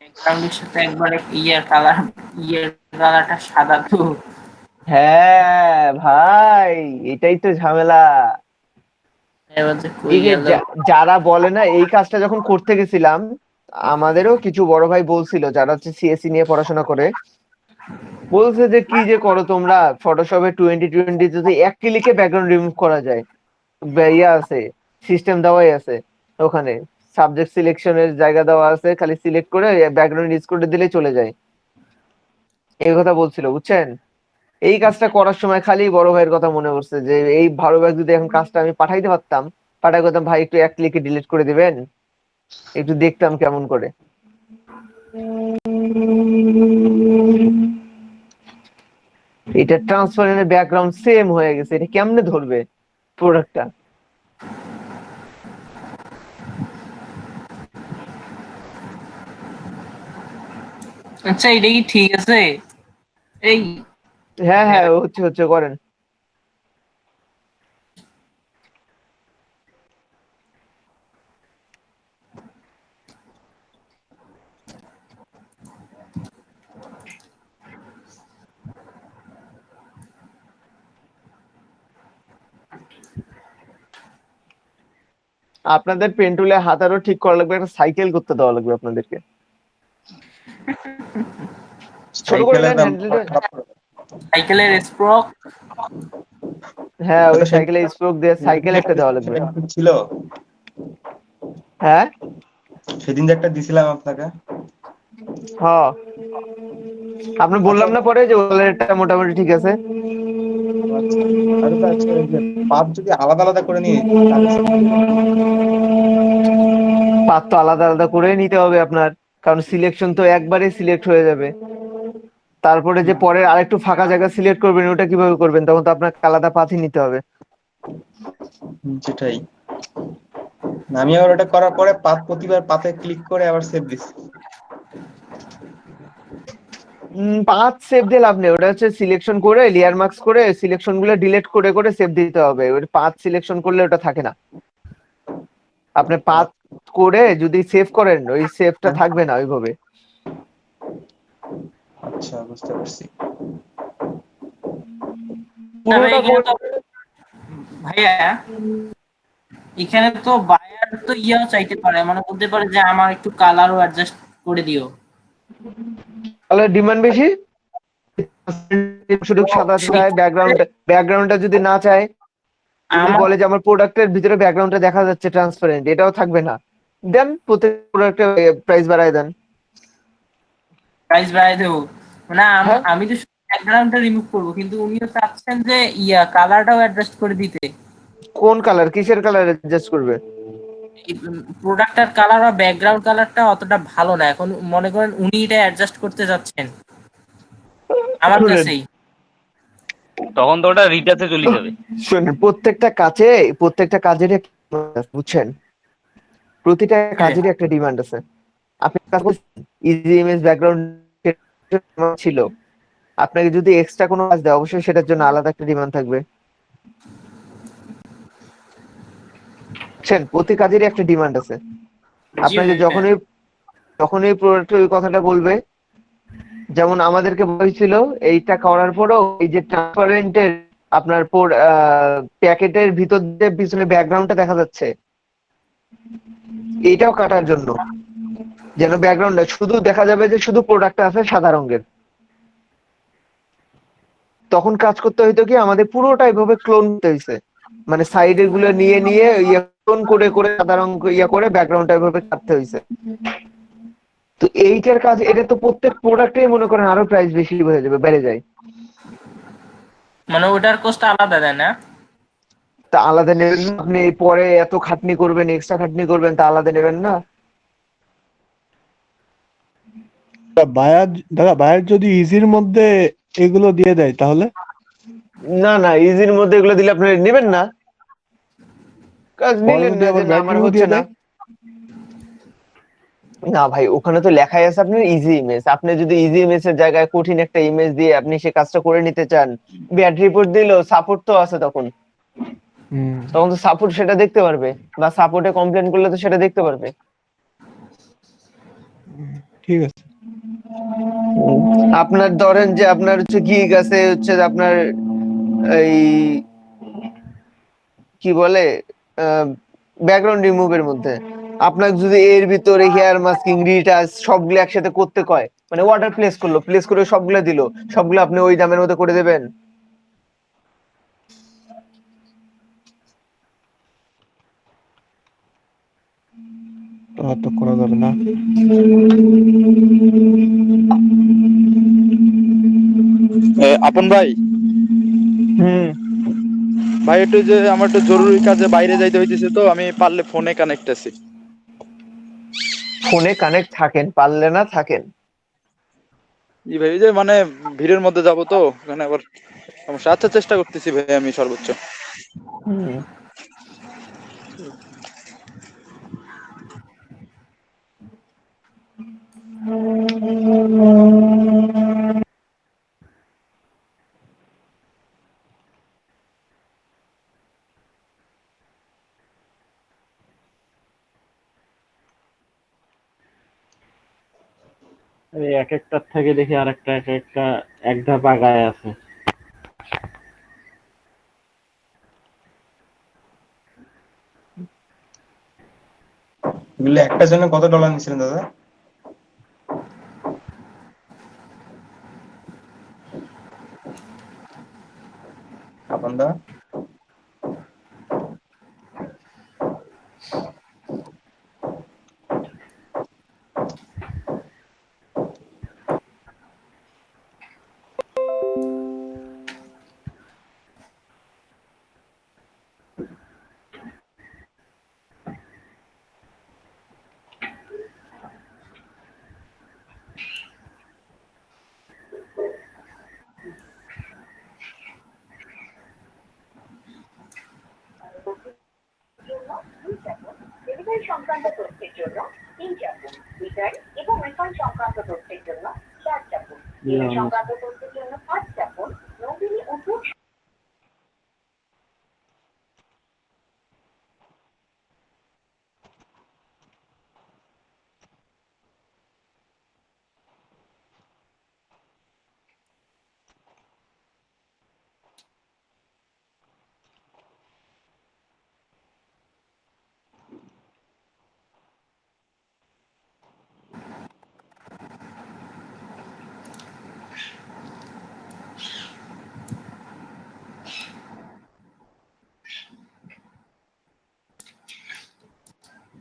ব্যাকগ্রাউন্ডের সাথে একবারে কালারটা সাদা তো। হ্যাঁ ভাই, এটাই তো ঝামেলা। এবার যে কই এই যে গেল, যারা বলে না, এই কাজটা যখন করতে গেছিলাম, আমাদেরও কিছু বড় ভাই বলছিল যারা হচ্ছে সিএসসি নিয়ে পড়াশোনা করে, বলছে যে কি যে করো তোমরা, ফটোশপে 2020 যদি এক ক্লিকে ব্যাকগ্রাউন্ড রিমুভ করা যায়, ইয়ে আছে, সিস্টেম দেওয়াই আছে, ওখানে সাবজেক্ট সিলেকশনের জায়গা দেওয়া আছে, খালি সিলেক্ট করে ব্যাকগ্রাউন্ড ইউজ করে দিলেই চলে যায়, এই কথা বলছিল বুঝছেন। এই কাজটা করার সময় খালি বড় ভাইয়ের কথা মনে পড়ছে, যে এই বড় ভাই যদি এখন কাজটা আমি পাঠাইতে পারতাম, পাঠাই করতাম, ভাই একটু এক ক্লিকে ডিলিট করে দিবেন, একটু দেখতাম কেমন করে। এটা ট্রান্সপারেন্ট ব্যাকগ্রাউন্ড সেম হয়ে গেছে, এটা কেমনে ধরবে প্রোডাক্টটা? আচ্ছা এটা কি ঠিক আছে? এই হ্যাঁ হ্যাঁ, হচ্ছে হচ্ছে, করেন। আপনাদের পেন টুলে হাত আরো ঠিক করা লাগবে, একটা সাইকেল করতে দেওয়া লাগবে আপনাদেরকে। ছোট করে সাইকেলের নেন দাম হ্যান্ডেলটা। সাইকেলের স্প্রক, হ্যাঁ ওই ওটা সাইকেলে স্পোক দিয়ে সাইকেল একটা দেওয়া লাগবে। ছিল, হ্যাঁ সেদিন যে একটা দিছিলাম আপনাকে। হ্যাঁ, আপনি বললাম না পরে যে ওয়ালেটটা মোটামুটি ঠিক আছে। আরে তো আচ্ছা, ওই যে পাত যদি আলাদা আলাদা করে নিই তাহলে পাত তো আলাদা আলাদা করে নিতে হবে আপনার, কারণ সিলেকশন তো একবারে সিলেক্ট হয়ে যাবে, তারপরে যে পরে আরেকটু ফাঁকা জায়গা সিলেক্ট করবেন, ওটা কিভাবে করবেন? তখন তো আপনাকে আলাদা পাথই নিতে হবে। সেটাই। আমি আবার ওটা করার পরে প্রতিবার পাতে ক্লিক করে আবার সেভ দিচ্ছি। পাঁচ সেভ দিয়ে লাভ নেই, ওটা হচ্ছে সিলেকশন করে লেয়ার মার্কস করে সিলেকশন গুলো ডিলিট করে করে সেভ দিতে হবে। ওই পাঁচ সিলেকশন করলে ওটা থাকে না। আপনি পাঁচ করে যদি সেভ করেন ওই সেভটা থাকবে না ওইভাবে। আচ্ছা, বুঝতে পারছি। তবে পুরোটা এখানে তো ভাইয়া, এখানে তো বায়ার তো ইয়াও চাইতে পারে, মানে বলতে পারে যে আমার একটু কালারও অ্যাডজাস্ট করে দিও। তাহলে ডিমান্ড বেশি, শুধু সাদা চায়, ব্যাকগ্রাউন্ডটা যদি না চায়, যদি আমার বলে যে আমার প্রোডাক্টের ভিতরে ব্যাকগ্রাউন্ডটা দেখা যাচ্ছে ট্রান্সপারেন্ট, এটাও থাকবে না, দেন প্রত্যেক প্রোডাক্টের প্রাইস বাড়ায় দেন। প্রাইস বাড়াই দেবো, মানে হ্যাঁ, আমি তো ব্যাকগ্রাউন্ডটা রিমুভ করবো, কিন্তু উনিও চাচ্ছেন যে কালারটাও অ্যাডজাস্ট করে দিতে। কোন কালার, কিসের কালার অ্যাডজাস্ট করবে? প্রোডাক্টটার কালার বা ব্যাকগ্রাউন্ড কালারটা অতটা ভালো না, এখন মনে করেন উনি এটা অ্যাডজাস্ট করতে যাচ্ছেন আমার শুনেন কাছেই। তখন তো ওটা রিটাতে চলে যাবে। শুনেন, প্রত্যেকটা কাজের বুঝছেন, প্রতিটা কাজেরই একটা ডিমান্ড আছে। আপনি ইজি ইমেজ ব্যাকগ্রাউন্ড ছিল, আপনাকে যদি এক্সট্রা কোনো কাজ দেয় অবশ্যই সেটার জন্য আলাদা একটা ডিমান্ড থাকবে। বুঝছেন, প্রতি কাজেরই একটা ডিমান্ড আছে। জি আপনাকে ভাইয়া। যখনই প্রোডাক্টের ওই কথাটা বলবে, যেমন আমাদেরকে বলেছিল এইটা করার পরও এই যে ট্রান্সপারেন্টের আপনার প্যাকেটের ভিতর দিয়ে পিছনে ব্যাকগ্রাউন্ডটা দেখা যাচ্ছে, এইটাও কাটার জন্য, যেন ব্যাকগ্রাউন্ডটা শুধু দেখা যাবে যে শুধু প্রোডাক্টটা আছে সাদা রঙের। তখন কাজ করতে হইতো কি, আমাদের পুরোটা এভাবে ক্লোন করতে হয়েছে, মানে সাইডের গুলো নিয়ে নিয়ে ক্লোন করে করে সাদা রং করে ব্যাকগ্রাউন্ডটা এভাবে কাটতে হয়েছে। তো এইটার কাজ, এটা তো প্রত্যেক প্রোডাক্টেই মনে করেন আরো প্রাইস বেশি হয়ে যাবে, বেড়ে যায়। মানে ওটার কোস্টটা আলাদা দেয় না? তা আলাদা নেবেন না আপনি, পরে এত খাটনি করবেন, এক্সট্রা খাটনি করবেন, তা আলাদা নেবেন না? বায়ার, দাদা বায়ার যদি ইজির মধ্যে এগুলো দিয়ে দেয় তাহলে? না না, ইজির মধ্যে এগুলো দিলে আপনি নেবেন না, কাজ পরে নিলেন যদি না, যে আবার না ব্যাক আমার রিভিউ হচ্ছে দিয়ে না। দেয়? না ভাই, ওখানে তো লেখাই আছে আপনার ইজি ইমেজ, আপনি যদি ইজি ইমেজের জায়গায় কঠিন একটা ইমেজ দিয়ে আপনি সে কাজটা করে নিতে চান, ব্যাড রিপোর্ট দিলেও সাপোর্ট তো আছে, তখন হুম, তখন তো সাপোর্ট সেটা দেখতে পারবে, বা সাপোর্টে কমপ্লেন করলে তো সেটা দেখতে পারবে। ঠিক আছে। আপনার ধরেন যে আপনার হচ্ছে গিগ আছে, হচ্ছে যে আপনার এই কি বলে ব্যাকগ্রাউন্ড রিমুভের মধ্যে আপনাকে যদি এর ভিতরে হেয়ার মাস্কিং, রিটাচ সবগুলো একসাথে করতে কয়, মানে অর্ডার প্লেস করে সবগুলো দিল, সবগুলো আপনি ওই দামের মধ্যে করে দেবেন? তা তো করা যাবে না। আপন ভাই, হুম। ভাই একটু যে আমার একটু জরুরি কাজে বাইরে যাইতে হইতেছে, তো আমি পারলে ফোনে কানেক্ট আছি। ফোনে কানেক্ট থাকেন, পারলে না থাকেন। জি ভাই, ওই যে মানে ভিড়ের মধ্যে যাব তো, ওখানে আবার সমস্যা। আচ্ছা, চেষ্টা করতেছি ভাই আমি সর্বোচ্চ। হুম। এই এক একটার থেকে দেখি আর একটা এক একটা এক ধাপ আগায় আছে। এগুলো একটার জন্য কত ডলার নিচ্ছিলেন দাদা? আপন দা,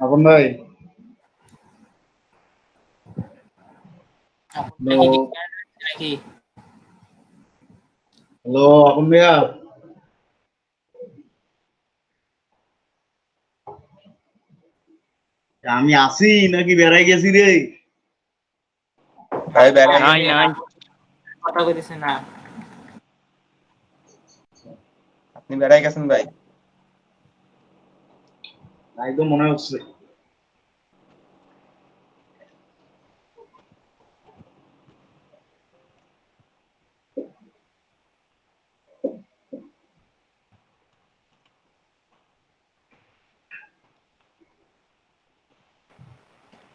আপন ভাই, আপনার কি ডিসকানেক্ট হচ্ছে নাকি? হ্যালো আপন ভাইয়া, আমি আছি নাকি বেড়াই গেছি রে? ভাই বেড়াই নাই গেছে, নাই কথা কইতেছে না। আপনি বেড়াই গেছেন ভাই। তাই তো মনে হচ্ছে।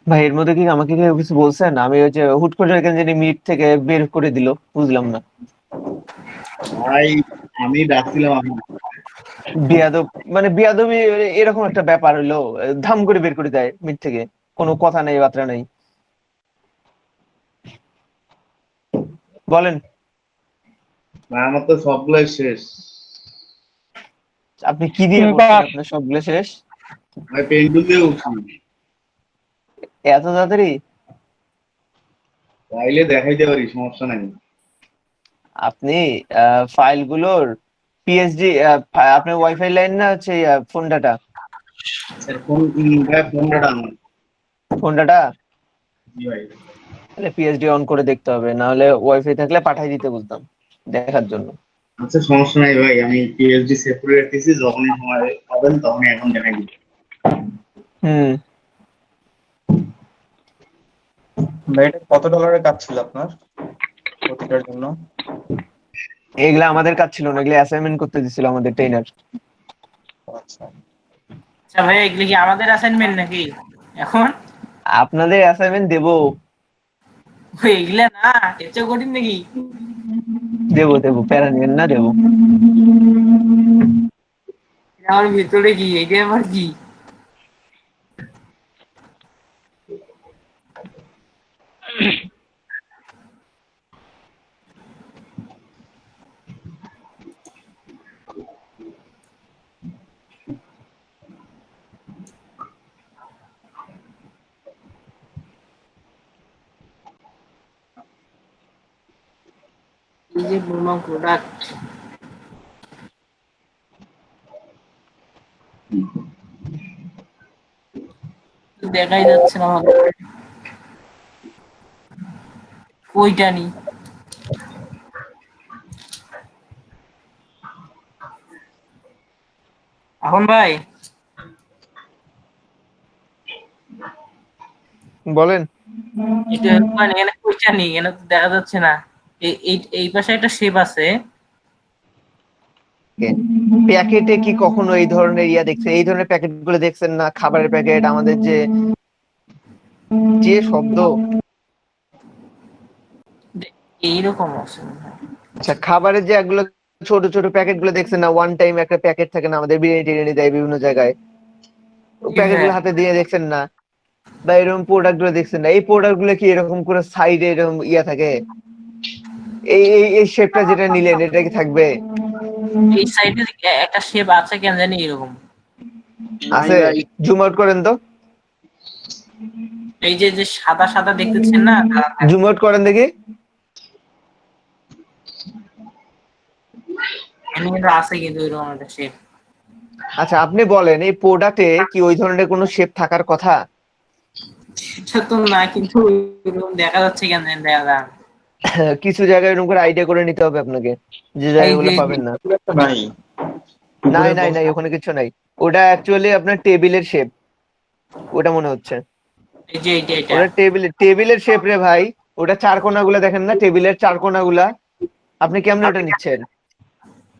ভাই এর মধ্যে কি আমাকে কেউ কিছু বলছেন? আমি ওই যে হুট করে এখানে জানি মিট থেকে বের করে দিল, বুঝলাম না। ভাই আমি ডাকছিলাম আমি। বিয়াদব, মানে বিয়াদবি এরকম একটা ব্যাপার হইলো, ধাম করে বের করে দেয় মিট থেকে, কোনো কথা নেই, বার্তা নেই। বলেন, ভাই আমার তো সবগুলাই শেষ। আপনি কি দিয়ে পড়ছেন? আপনার সবগুলো শেষ? ভাই পেন্টুল দিয়ে উঠছি। এত তাড়াতাড়ি? চাইলে দেখাইতে পারি, সমস্যা নাই। আপনি ফাইলগুলোর পিএসডি, আপনার ওয়াইফাই লাইন না হচ্ছে ফোন ডাটা? ফোন ভাই ফোন ডাটা আমার। Phone data? জি ভাই। তাহলে পিএসডি অন করে দেখতে হবে, না হলে ওয়াইফাই থাকলে পাঠাই দিতে বলতাম দেখার জন্য। আচ্ছা সমস্যা নাই ভাই, আমি পিএইচডি সেভ করে রাখতেছি, যখনই সময় পাবেন তখনই এখন দেখাই দিই। হুম। ভাই এটা কত ডলারের কাজ ছিল আপনার প্রতিটার জন্য? এগুলা আমাদের কাজ ছিল না, এগুলো অ্যাসাইনমেন্ট করতে দিছিল আমাদের ট্রেনার। আচ্ছা আচ্ছা ভাই, এগুলি কি আমাদের অ্যাসাইনমেন্ট নাকি এখন? আপনাদের অ্যাসাইনমেন্ট দেবো। ওই এগুলা না, এর চেয়ে কঠিন নাকি? দেবো দেবো, প্যারা নিয়েন না, দেবো। আমার ভিতরে কি এটা আবার কি? এই যে বোমা প্রোডাক্ট, দেখাই যাচ্ছে না আমাদের। ওইটা নি এখন ভাই, বলেন। এটা মানে এখানে ওইটা নি, এখানে তো দেখা যাচ্ছে না। এই পাশে একটা শেপ আছে। প্যাকেটে কি কখনো এই ধরনের ইয়া দেখছেন? এই ধরনের প্যাকেট গুলো দেখছেন না? খাবারের প্যাকেট, আমাদের যে যে শব্দ। এইরকম আছে মনে হয়। আচ্ছা, খাবারের যে এগুলো ছোট ছোট প্যাকেট গুলো দেখছেন না? ওয়ান টাইম একটা প্যাকেট থাকে না, আমাদের বিরিয়ানি টিরিয়ানি দেয় বিভিন্ন জায়গায়, প্যাকেট গুলো হাতে দিয়ে দেখছেন না? বা এরকম প্রোডাক্ট গুলো দেখছেন না? এই প্রোডাক্ট গুলো কি এরকম করে সাইডে এরকম ইয়া থাকে? এই এই এই শেপটা যেটা নিলেন, এটা কি থাকবে? এই সাইডে একটা শেপ আছে কেন জানি এরকম। আছে? জুম আউট করেন তো, এই যে যে সাদা সাদা দেখতেছেন না, জুম আউট করেন দেখি। এখানে কিন্তু আছে কিন্তু এরকম একটা শেপ। আচ্ছা আপনি বলেন, এই প্রোডাক্টে কি ওই ধরনের কোনো শেপ থাকার কথা? সেটা তো না, কিন্তু এরকম দেখা যাচ্ছে কেন জানি, দেখা যায় না। কিছু জায়গায় এরকম করে আইডিয়া করে নিতে হবে আপনাকে, যে এই জায়গাগুলো যে পাবেন না। নাই নাই নাই নাই, ওখানে কিছু নাই। ওটা অ্যাকচুয়ালি আপনার টেবিলের শেপ, ওটা মনে হচ্ছে। এই যে এটা ওটা টেবিলের শেপ রে ভাই। ওটা চার কোনা গুলা দেখেন না, টেবিলের চার কোনা গুলা। আপনি কেমনে ওটা নিচ্ছেন?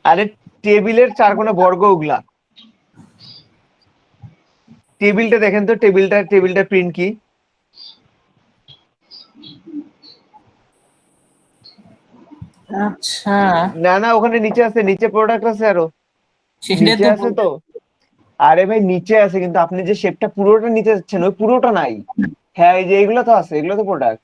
আরে টেবিলের চার কোনা বর্গ ওগুলা। টেবিলটা দেখেন তো, টেবিলটা প্রিন্ট কি? আচ্ছা, না না, ওখানে নিচে আছে, নিচে প্রোডাক্ট আছে আরো সেটা নিচে তো আছে তো। আরে ভাই নিচে আছে, কিন্তু আপনি যে শেপটা পুরোটা নিতে যাচ্ছেন ওই পুরোটা নাই। হ্যাঁ এই যে এগুলো তো আছে, এগুলো তো প্রোডাক্ট।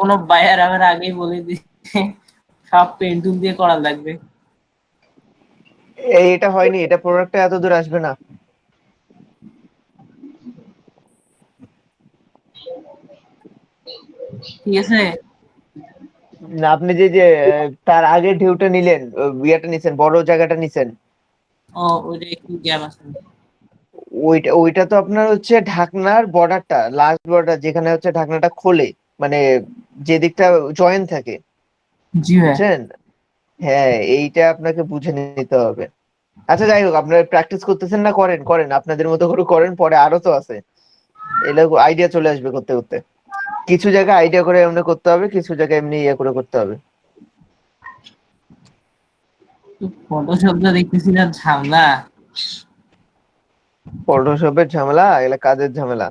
কোনো বায়ার আমার আগেই বলে দিচ্ছে সব পেন্টুল দিয়ে করা লাগবে। এটা হয়নি, এটা প্রোডাক্টটা এত দূর আসবে না। ঠিক আছে। না, আপনি যে তার আগে ঢেউটা নিলেন, ইয়েটা নিছেন, বড় জায়গাটা নিছেন, ও ওইটা একটু গ্যাপ আছে। ওইটা তো আপনার হচ্ছে ঢাকনার বর্ডারটা, লাস্ট বর্ডার যেখানে হচ্ছে ঢাকনাটা খোলে, মানে যে দিকটা জয়েন থাকে, জি ভাই। বুঝছেন? হ্যাঁ এইটা আপনাকে বুঝে নিতে হবে। আচ্ছা যাই হোক, আপনারা প্র্যাকটিস করতেছেন না, করেন করেন আপনাদের মতো করে করেন, পরে আরো তো আছে। এগুলো আইডিয়া চলে আসবে করতে করতে। কিছু জায়গায় আইডিয়া করে এমনি করতে হবে, কিছু জায়গায় এমনি ইয়ে করে করতে হবে। ফটোশপটা দেখতেছি না ঝামেলা। ফটোশপের ঝামেলা? এগুলা কাজের ঝামেলা।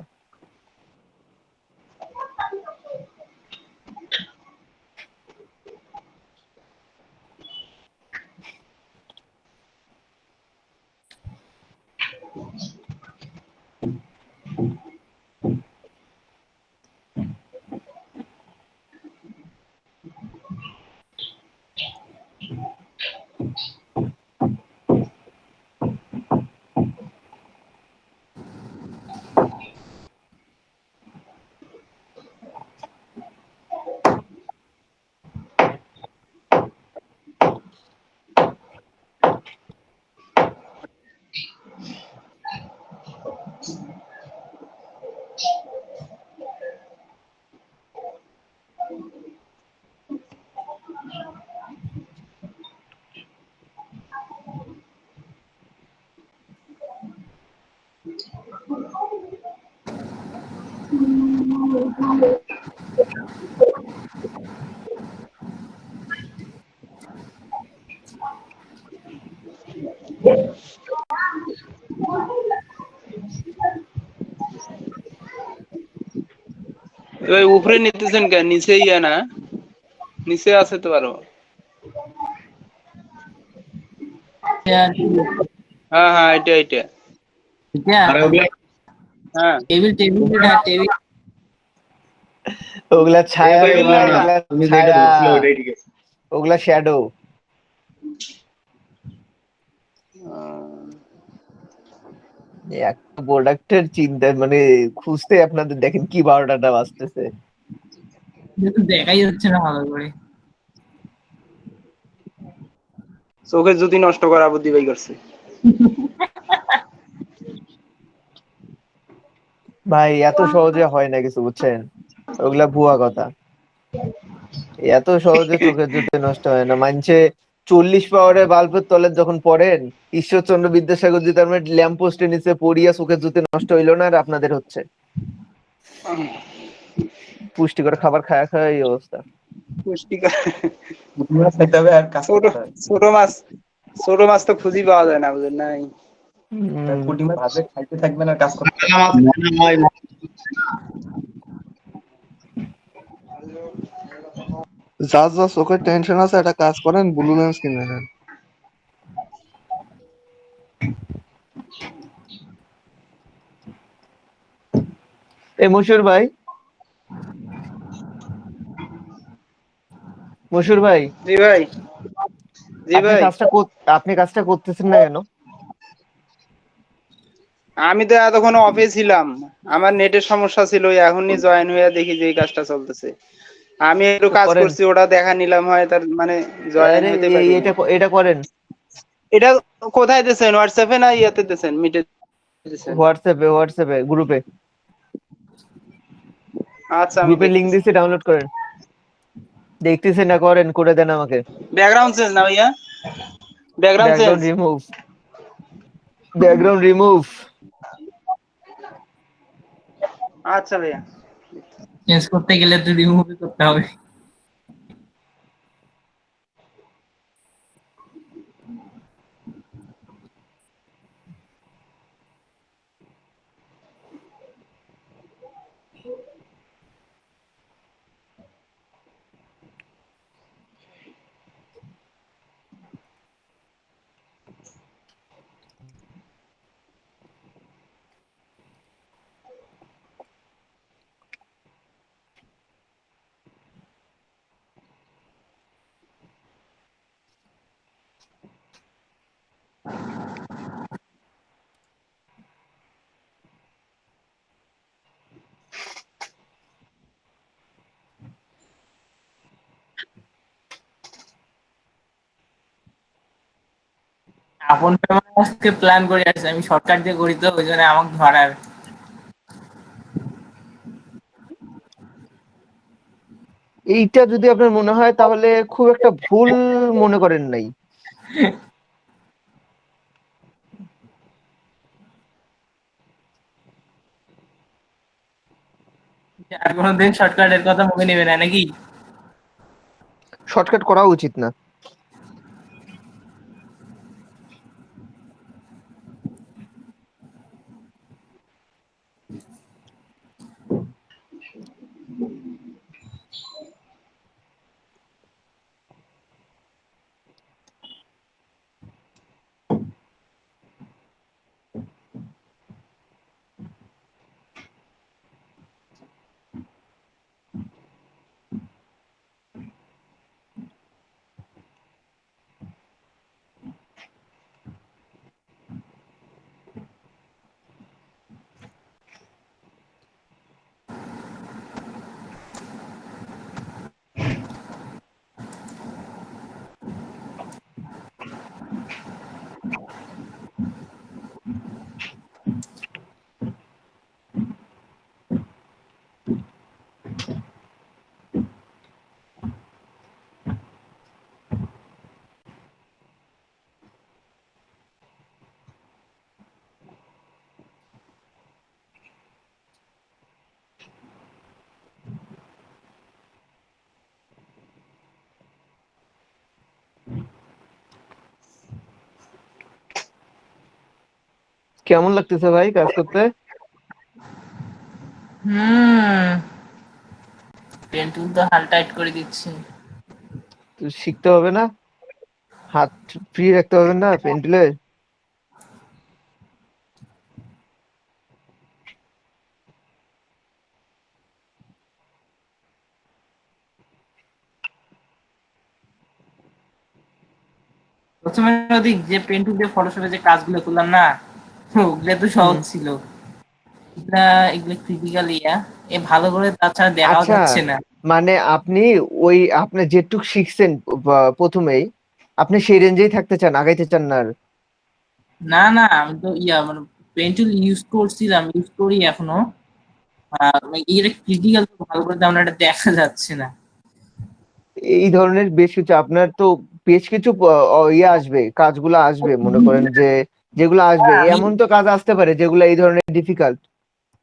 ভাই উপরে নিতেছেন কেন? নিচে ইয়া না, নিচে আছে তো আরো। হ্যাঁ হ্যাঁ, এটা এটা আর ওগুলা হ্যাঁ। টেবিল ওগুলা ছায়া রে এগুলো ভাই, না, ওগুলা তুমি যেটা ছায়া, বলছিলে ওটাই ঠিক আছে। ওগুলা শ্যাডো। একটা প্রোডাক্টের চিন্তা মানে খুঁজতে আপনাদের দেখেন কি 12টা বাজতেছে। দেখাই যাচ্ছে না ভালো করে। চোখের জ্যোতি নষ্ট করা বুদ্ধি ভাই করছে। ভাই এত সহজে হয় না কিছু, বুঝছেন? ওগুলা ভুয়া কথা। এত সহজে চোখের জ্যোতি নষ্ট হয় না। মানছে 40 পাওয়ারের বাল্বের তলে যখন পড়েন, ঈশ্বরচন্দ্র বিদ্যাসাগর জি তার ল্যাম্প পোস্টের নিচে পড়িয়া চোখের জ্যোতি নষ্ট হইলো না, আর আপনাদের হচ্ছে। পুষ্টিকর খাবার খায়া খায়া এই অবস্থা। পুষ্টিকর পুঁটি মাছ খেতে হবে আর কাজ ছোট করতে হবে। ছোট মাছ তো খুঁজেই পাওয়া যায় না, বুঝলেন নাই? তাই পুঁটি মাছ ভাজে খাইতে থাকবেন আর কাজ করতে হবে। যার যা চোখের টেনশন আছে একটা কাজ করেন, ব্লু লেন্স কিনে নেন। এই মশুর ভাই, মশুর ভাই, জি ভাই। জি আপনি ভাই, আপনি কাজটা করতেছেন না কেন? আমি তো এতক্ষণ অফে ছিলাম, আমার নেটের সমস্যা ছিল, এখনই জয়েন হয়ে দেখি যে এই কাজটা চলতেছে। আমি একটু কাজ করেন। করছি, ওটা দেখা নিলাম, হয় তার মানে জয়েন আরে হতে পারি। এটা করেন। এটা কোথায় দিয়েছেন, হোয়াটসঅ্যাপে না ইয়েতে দিয়েছেন, মিটে দিয়েছেন? হোয়াটসঅ্যাপে গ্রুপে আচ্ছা, আমি গ্রুপে লিংক দিছি, ডাউনলোড করেন। দেখতেছেন না, করেন, করে দেন আমাকে। ব্যাকগ্রাউন্ড চেঞ্জ না ভাইয়া, ব্যাকগ্রাউন্ড চেঞ্জ। Background remove. আচ্ছা ভাইয়া। চেঞ্জ করতে গেলে তো রিমুভ করতে হবে। আপন আজকে প্ল্যান করে আসছে, আমি শর্টকাট দিয়ে করি তো, ওই জন্য আমাকে ধরার। এইটা যদি আপনার মনে হয় তাহলে খুব একটা ভুল মনে করেন নাই। আর কোনোদিন শর্টকাটের কথা মুখে নেবে না নাকি? শর্টকাট করা উচিত না। কেমন লাগতেছে ভাই কাজ করতে? পেন টুল তো হাল টাইট করে দিচ্ছি। তো শিখতে হবে না? হাত ফ্রি রাখতে হবে না পেন টুলে? প্রথমে ওদিক যে পেন টুল দিয়ে ফটোশপে যে কাজগুলো করলাম না, ওগুলো তো সহজ ছিল। এগুলো ক্রিটিক্যাল এ ভালো করে তাছাড়া দেখাও আচ্ছা, যাচ্ছে না। মানে আপনি আপনি যেটুক শিখছেন প্রথমেই, আপনি সেই রেঞ্জেই থাকতে চান, আগাইতে চান না আর? না না, আমি তো মানে পেন টুল ইউজ করি এখনো। এটা ক্রিটিক্যাল ভালো করে তেমন একটা দেখা যাচ্ছে না। এই ধরনের বেশ কিছু আপনার তো বেশ কিছু আসবে, কাজগুলো আসবে, মনে করেন যে যেগুলো আসবে, এমন তো কাজ আসতে পারে যেগুলো এই ধরনের ডিফিকাল্ট,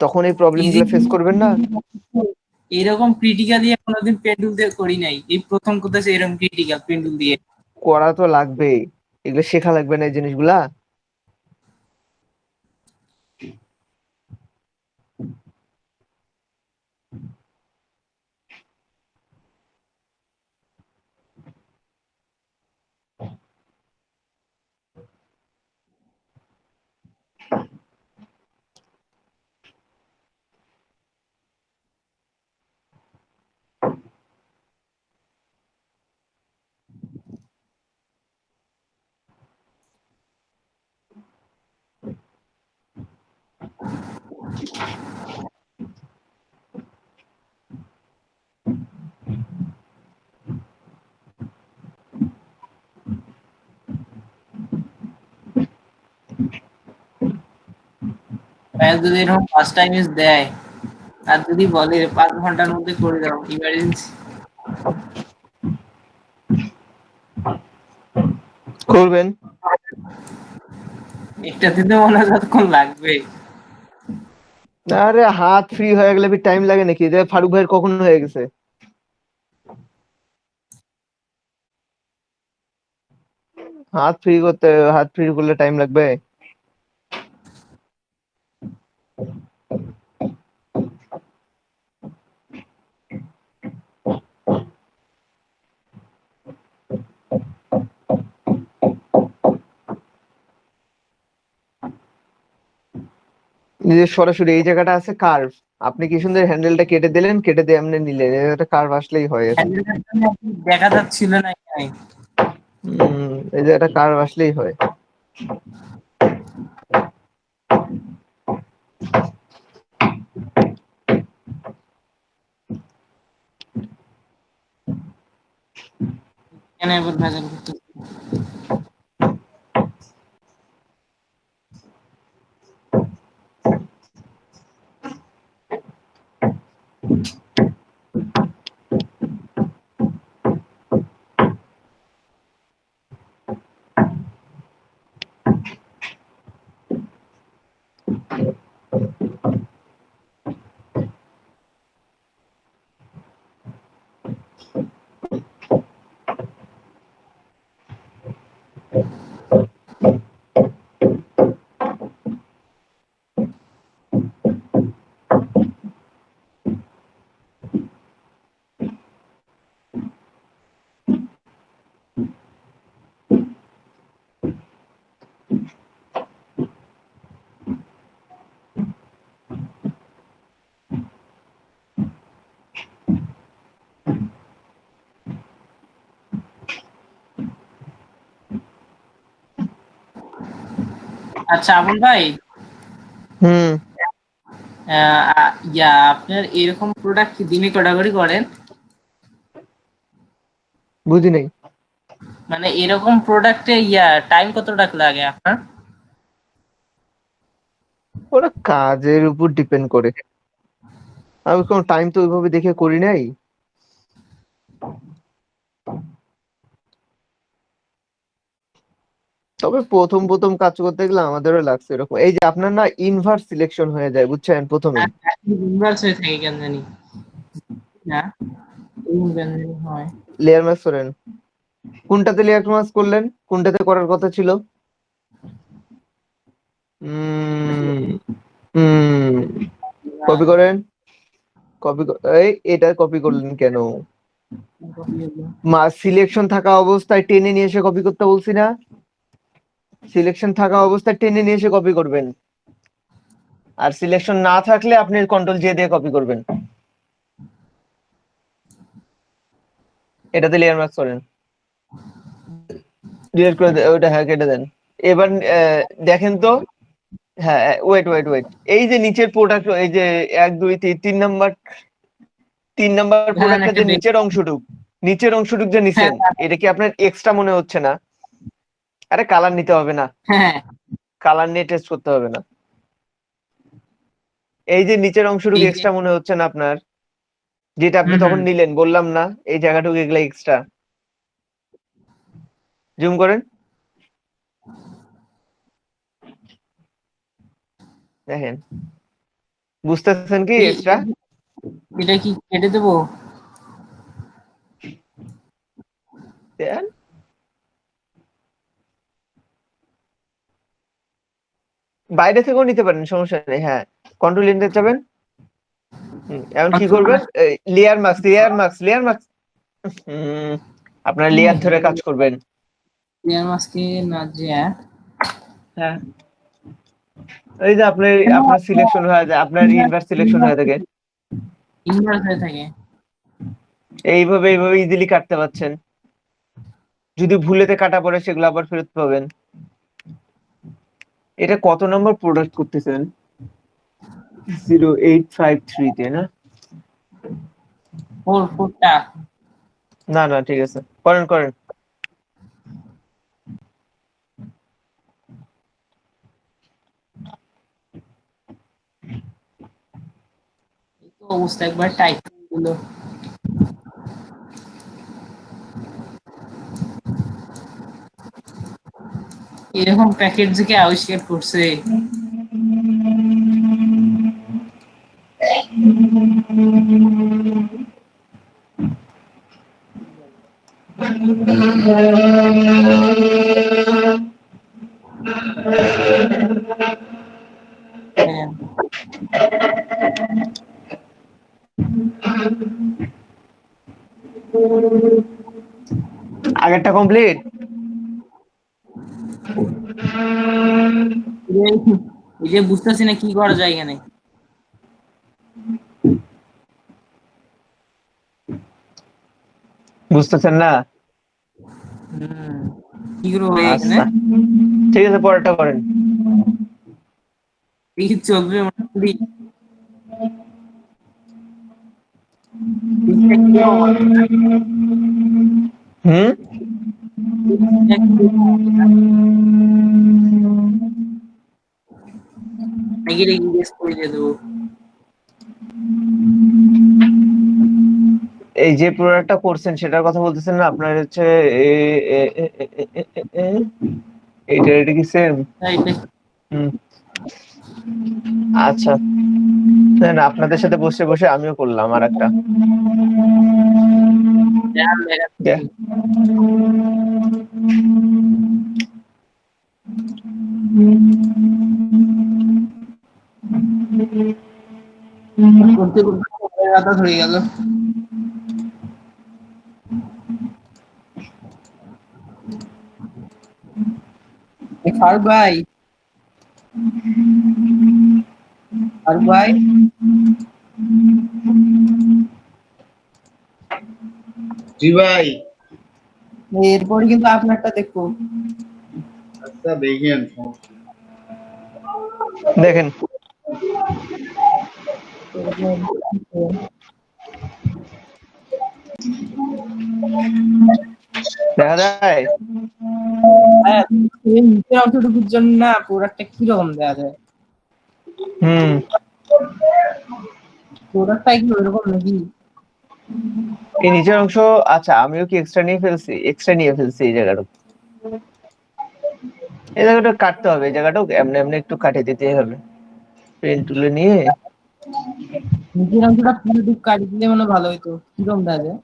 তখন এই প্রবলেম গুলো ফেস করবেন না? এরকম ক্রিটিক্যাল দিয়ে কোনোদিন পেন্ডুল দিয়ে করি নাই, এই প্রথম করতেছে এরকম ক্রিটিক্যাল পেন্ডুল দিয়ে। করা তো লাগবেই, এগুলো শেখা লাগবে না এই জিনিসগুলা। ভাইয়া যদি এরকম ফার্স্ট টাইম দেয় আর যদি বলে 5 ঘন্টার মধ্যে করে দাও ইমার্জেন্সি, করবেন। একটাতে তো মনে হয় যতক্ষণ লাগবে। আরে হাত ফ্রি হয়ে গেলে টাইম লাগে নাকি? ফারুক ভাইয়ের কখন হয়ে গেছে? হাত ফ্রি করলে টাইম লাগবে? সরাসরি এই জায়গাটা আছে কার্ভ, আপনি কি সুন্দর হ্যান্ডেলটা কেটে দিলেন, কেটে দিয়ে এমনি নিলেন, এটা কার্ভ আসলেই হয়। দেখা যাচ্ছিল না এখানে। এই যে এটা কার্ভ আসলেই হয়। এখানে এবার ভেজাল করতে আচ্ছা আবুল ভাই, আপনার এরকম প্রোডাক্ট কি দিনে কটা করে করেন? বুঝি নাই। মানে এরকম প্রোডাক্টে টাইম কতটা লাগে আপনার? ওরা কাজের উপর ডিপেন্ড করে, আমি কোনো টাইম তো ওইভাবে দেখে করি নাই। তবে প্রথম প্রথম কাজ করতে গেলে আমাদেরও লাগছে এরকম। এই যে আপনার না ইনভার্স সিলেকশন হয়ে যায় বুঝছেন প্রথমে। ইনভার্স হয়ে থাকে কেন জানি না, হয়। লেয়ার ম্যাচ করেন, কোনটাতে লেয়ার ম্যাচ করলেন, কোনটাতে করার কথা ছিল? কপি করেন, এটা কপি করলেন কেন? সিলেকশন থাকা অবস্থায় টেনে নিয়ে এসে কপি করতে বলছি না? সিলেকশন থাকা অবস্থায় টেনে নিয়ে এসে কপি করবেন, আর সিলেকশন না থাকলে আপনি কন্ট্রোল জে দিয়ে কপি করবেন। এটাতে লেয়ার মার্ক করেন, ডিলিট করে ওটা, হ্যাঁ কেটে দেন। এবার দেখেন তো, হ্যাঁ ওয়েট ওয়েট ওয়েট, এই যে নিচের প্রোডাক্ট, এই যে 1 2 3 3 নাম্বার প্রোডাক্টের যে নিচের অংশটুক যে নিছেন, এটা কি আপনার এক্সট্রা মনে হচ্ছে না? আরে কালার নিতে হবে না, কালার নিয়ে টেস্ট করতে হবে না। এই যে নিচের অংশটুকু এক্সট্রা মনে হচ্ছে না আপনার, যেটা আপনি তখন নিলেন, বললাম না এই জায়গাটুকু এগুলা এক্সট্রা। জুম করেন, দেখেন বুঝতেছেন কি এক্সট্রা? এটা কি কেটে দেবো? দেন বাইরে থেকেও নিতে পারেন, সমস্যা নেই। হ্যাঁ, কন্ট্রোল ইন্টার যাবেন। এখন কি করবেন? Layer mask, layer mask, layer mask. আপনার লেয়ার ধরে কাজ করবেন। লেয়ার মাস্কে না যে হ্যাঁ, এই যে আপনার সিলেকশন হয়ে যায়, আপনার ইনভার্স সিলেকশন হয়ে থাকে, ইনভার্স হয়ে থাকে। এইভাবে ইজিলি কাটতে পারছেন। যদি ভুলেতে কাটা পড়ে সেগুলো আবার ফেরত পাবেন। এটা কত নম্বর প্রোডাক্ট করতেছেন? 0853 তে না? 4টা। না না, ঠিক আছে, করেন করেন। তো অবস্থা একবার টাইপ গুলো এরকম প্যাকেট যে কে আবিষ্কার করছে। হ্যাঁ। আগেরটা কমপ্লিট। এই যে বুঝতেছি না কি করা যায় এখানে। বুঝতেছেন না? কি করবো এখানে? আচ্ছা, ঠিক আছে, পরেরটা করেন। এই চলবে মোটামুটি। হুম, নাকি রেখে গেস করে দিয়ে দেবো। এই যে প্রোডাক্টটা করছেন সেটার কথা বলতেছেন না? আপনার হচ্ছে এটা কি সেম? আচ্ছা, না আপনাদের সাথে বসে বসে আমিও করলাম আর একটা। করতে করতে রাতা ধরে গেল। ফারুক ভাই, ফারুক ভাই, জি ভাই। এরপরে কিন্তু আপনারটা দেখবো। আচ্ছা দেখেন। দেখেন, দেখা যায়। হ্যাঁ, এই নিচের অংশটুকুর জন্য না প্রোডাক্টটা কিরকম দেখা যায়? প্রোডাক্টটা কি ওইরকম নাকি? এই নিচের অংশ, আচ্ছা আমিও কি এক্সট্রা নিয়ে ফেলছি এই জায়গাটা। এই জায়গাটা কাটতে হবে, এই জায়গাটাও এমনি এমনি একটু কাটে দিতে হবে পেন তুলে নিয়ে। নিচের অংশটা পুরো কাটি দিলে মনে ভালো হইতো। কিরকম দেখা যায়?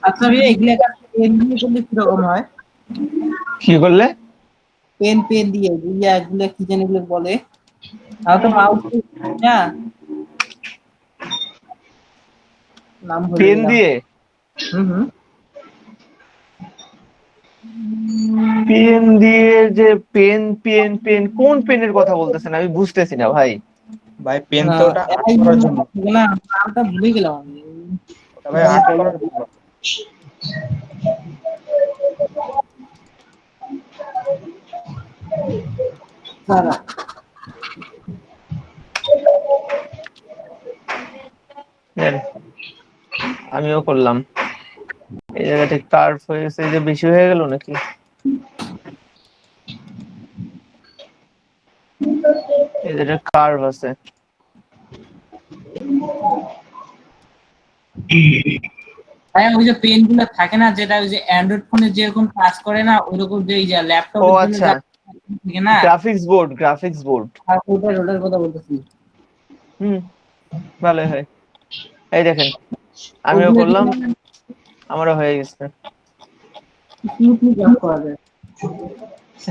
আচ্ছা ভাই, এগুলা পেন দিয়ে করলে কিরকম হয়? কি করলে? পেন দিয়ে এগুলা কি জানি এগুলো বলে। আর তো মাউস না, নাম ভুলে পেন গেলাম। দিয়ে? হুম। পেন দিয়ে যে পেন কোন পেনের কথা বলতেছেন আমি বুঝতেছি না ভাই। ভাই পেন তো ওটা আর্ট করার জন্য। না, নামটা ভুলে গেলাম আমি। ওটা ভাই আর্ট করার জন্য। দাঁড়া। আমিও করলাম। এই জায়গাটা কার্ভ হয়ে গেছে, এই যে বেশি হয়ে গেল নাকি? এই যে কার্ভ আছে। ভাই ওই যে পেন গুলো থাকে না, যেটা ওই যে অ্যান্ড্রয়েড ফোনে যেরকম কাজ করে না, ওইরকম যে এই যে ও ল্যাপটপের জন্য আচ্ছা, যা থাকে না, গ্রাফিক্স বোর্ড, গ্রাফিক্স বোর্ড। আর ওটার কথা বলতেছি। হুম, ভালোই হয়। এই দেখেন, আমিও ওগুলো করলাম, দিয়ে আমারও হয়ে গেছে। স্মুথলি কাজ করা যায়।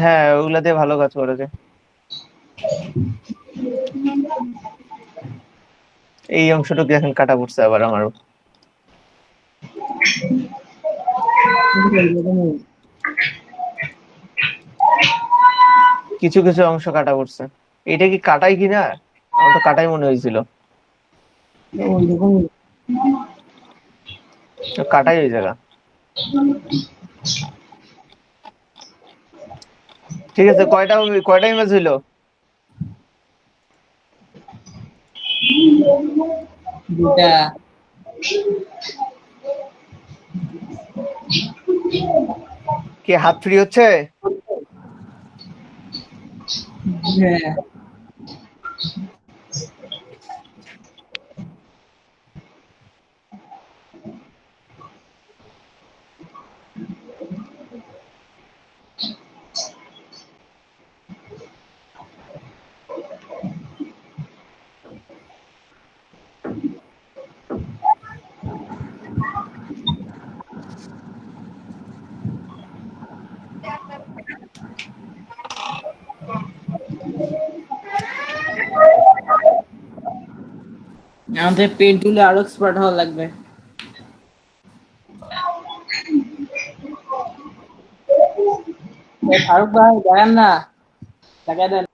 হ্যাঁ, ওগুলা দিয়ে ভালো কাজ করা যায়। এই অংশটুকু এখন কাটা পড়ছে আবার আমার। কিছু কিছু অংশ কাটা পড়ছে। এটা কি কাটাই কিনা? আমার তো কাটাই মনে হয়েছিল। ওইরকম কাটাই ওই জায়গা। ঠিক আছে, কয়টা ইমেজ হইলো? দুটা। কি হাত ফ্রি হচ্ছে? হ্যাঁ। আমাদের পেন টুলে আরো এক্সপার্ট হওয়া লাগবে। ফারুক ভাই দেখেন না, দেখা দেন।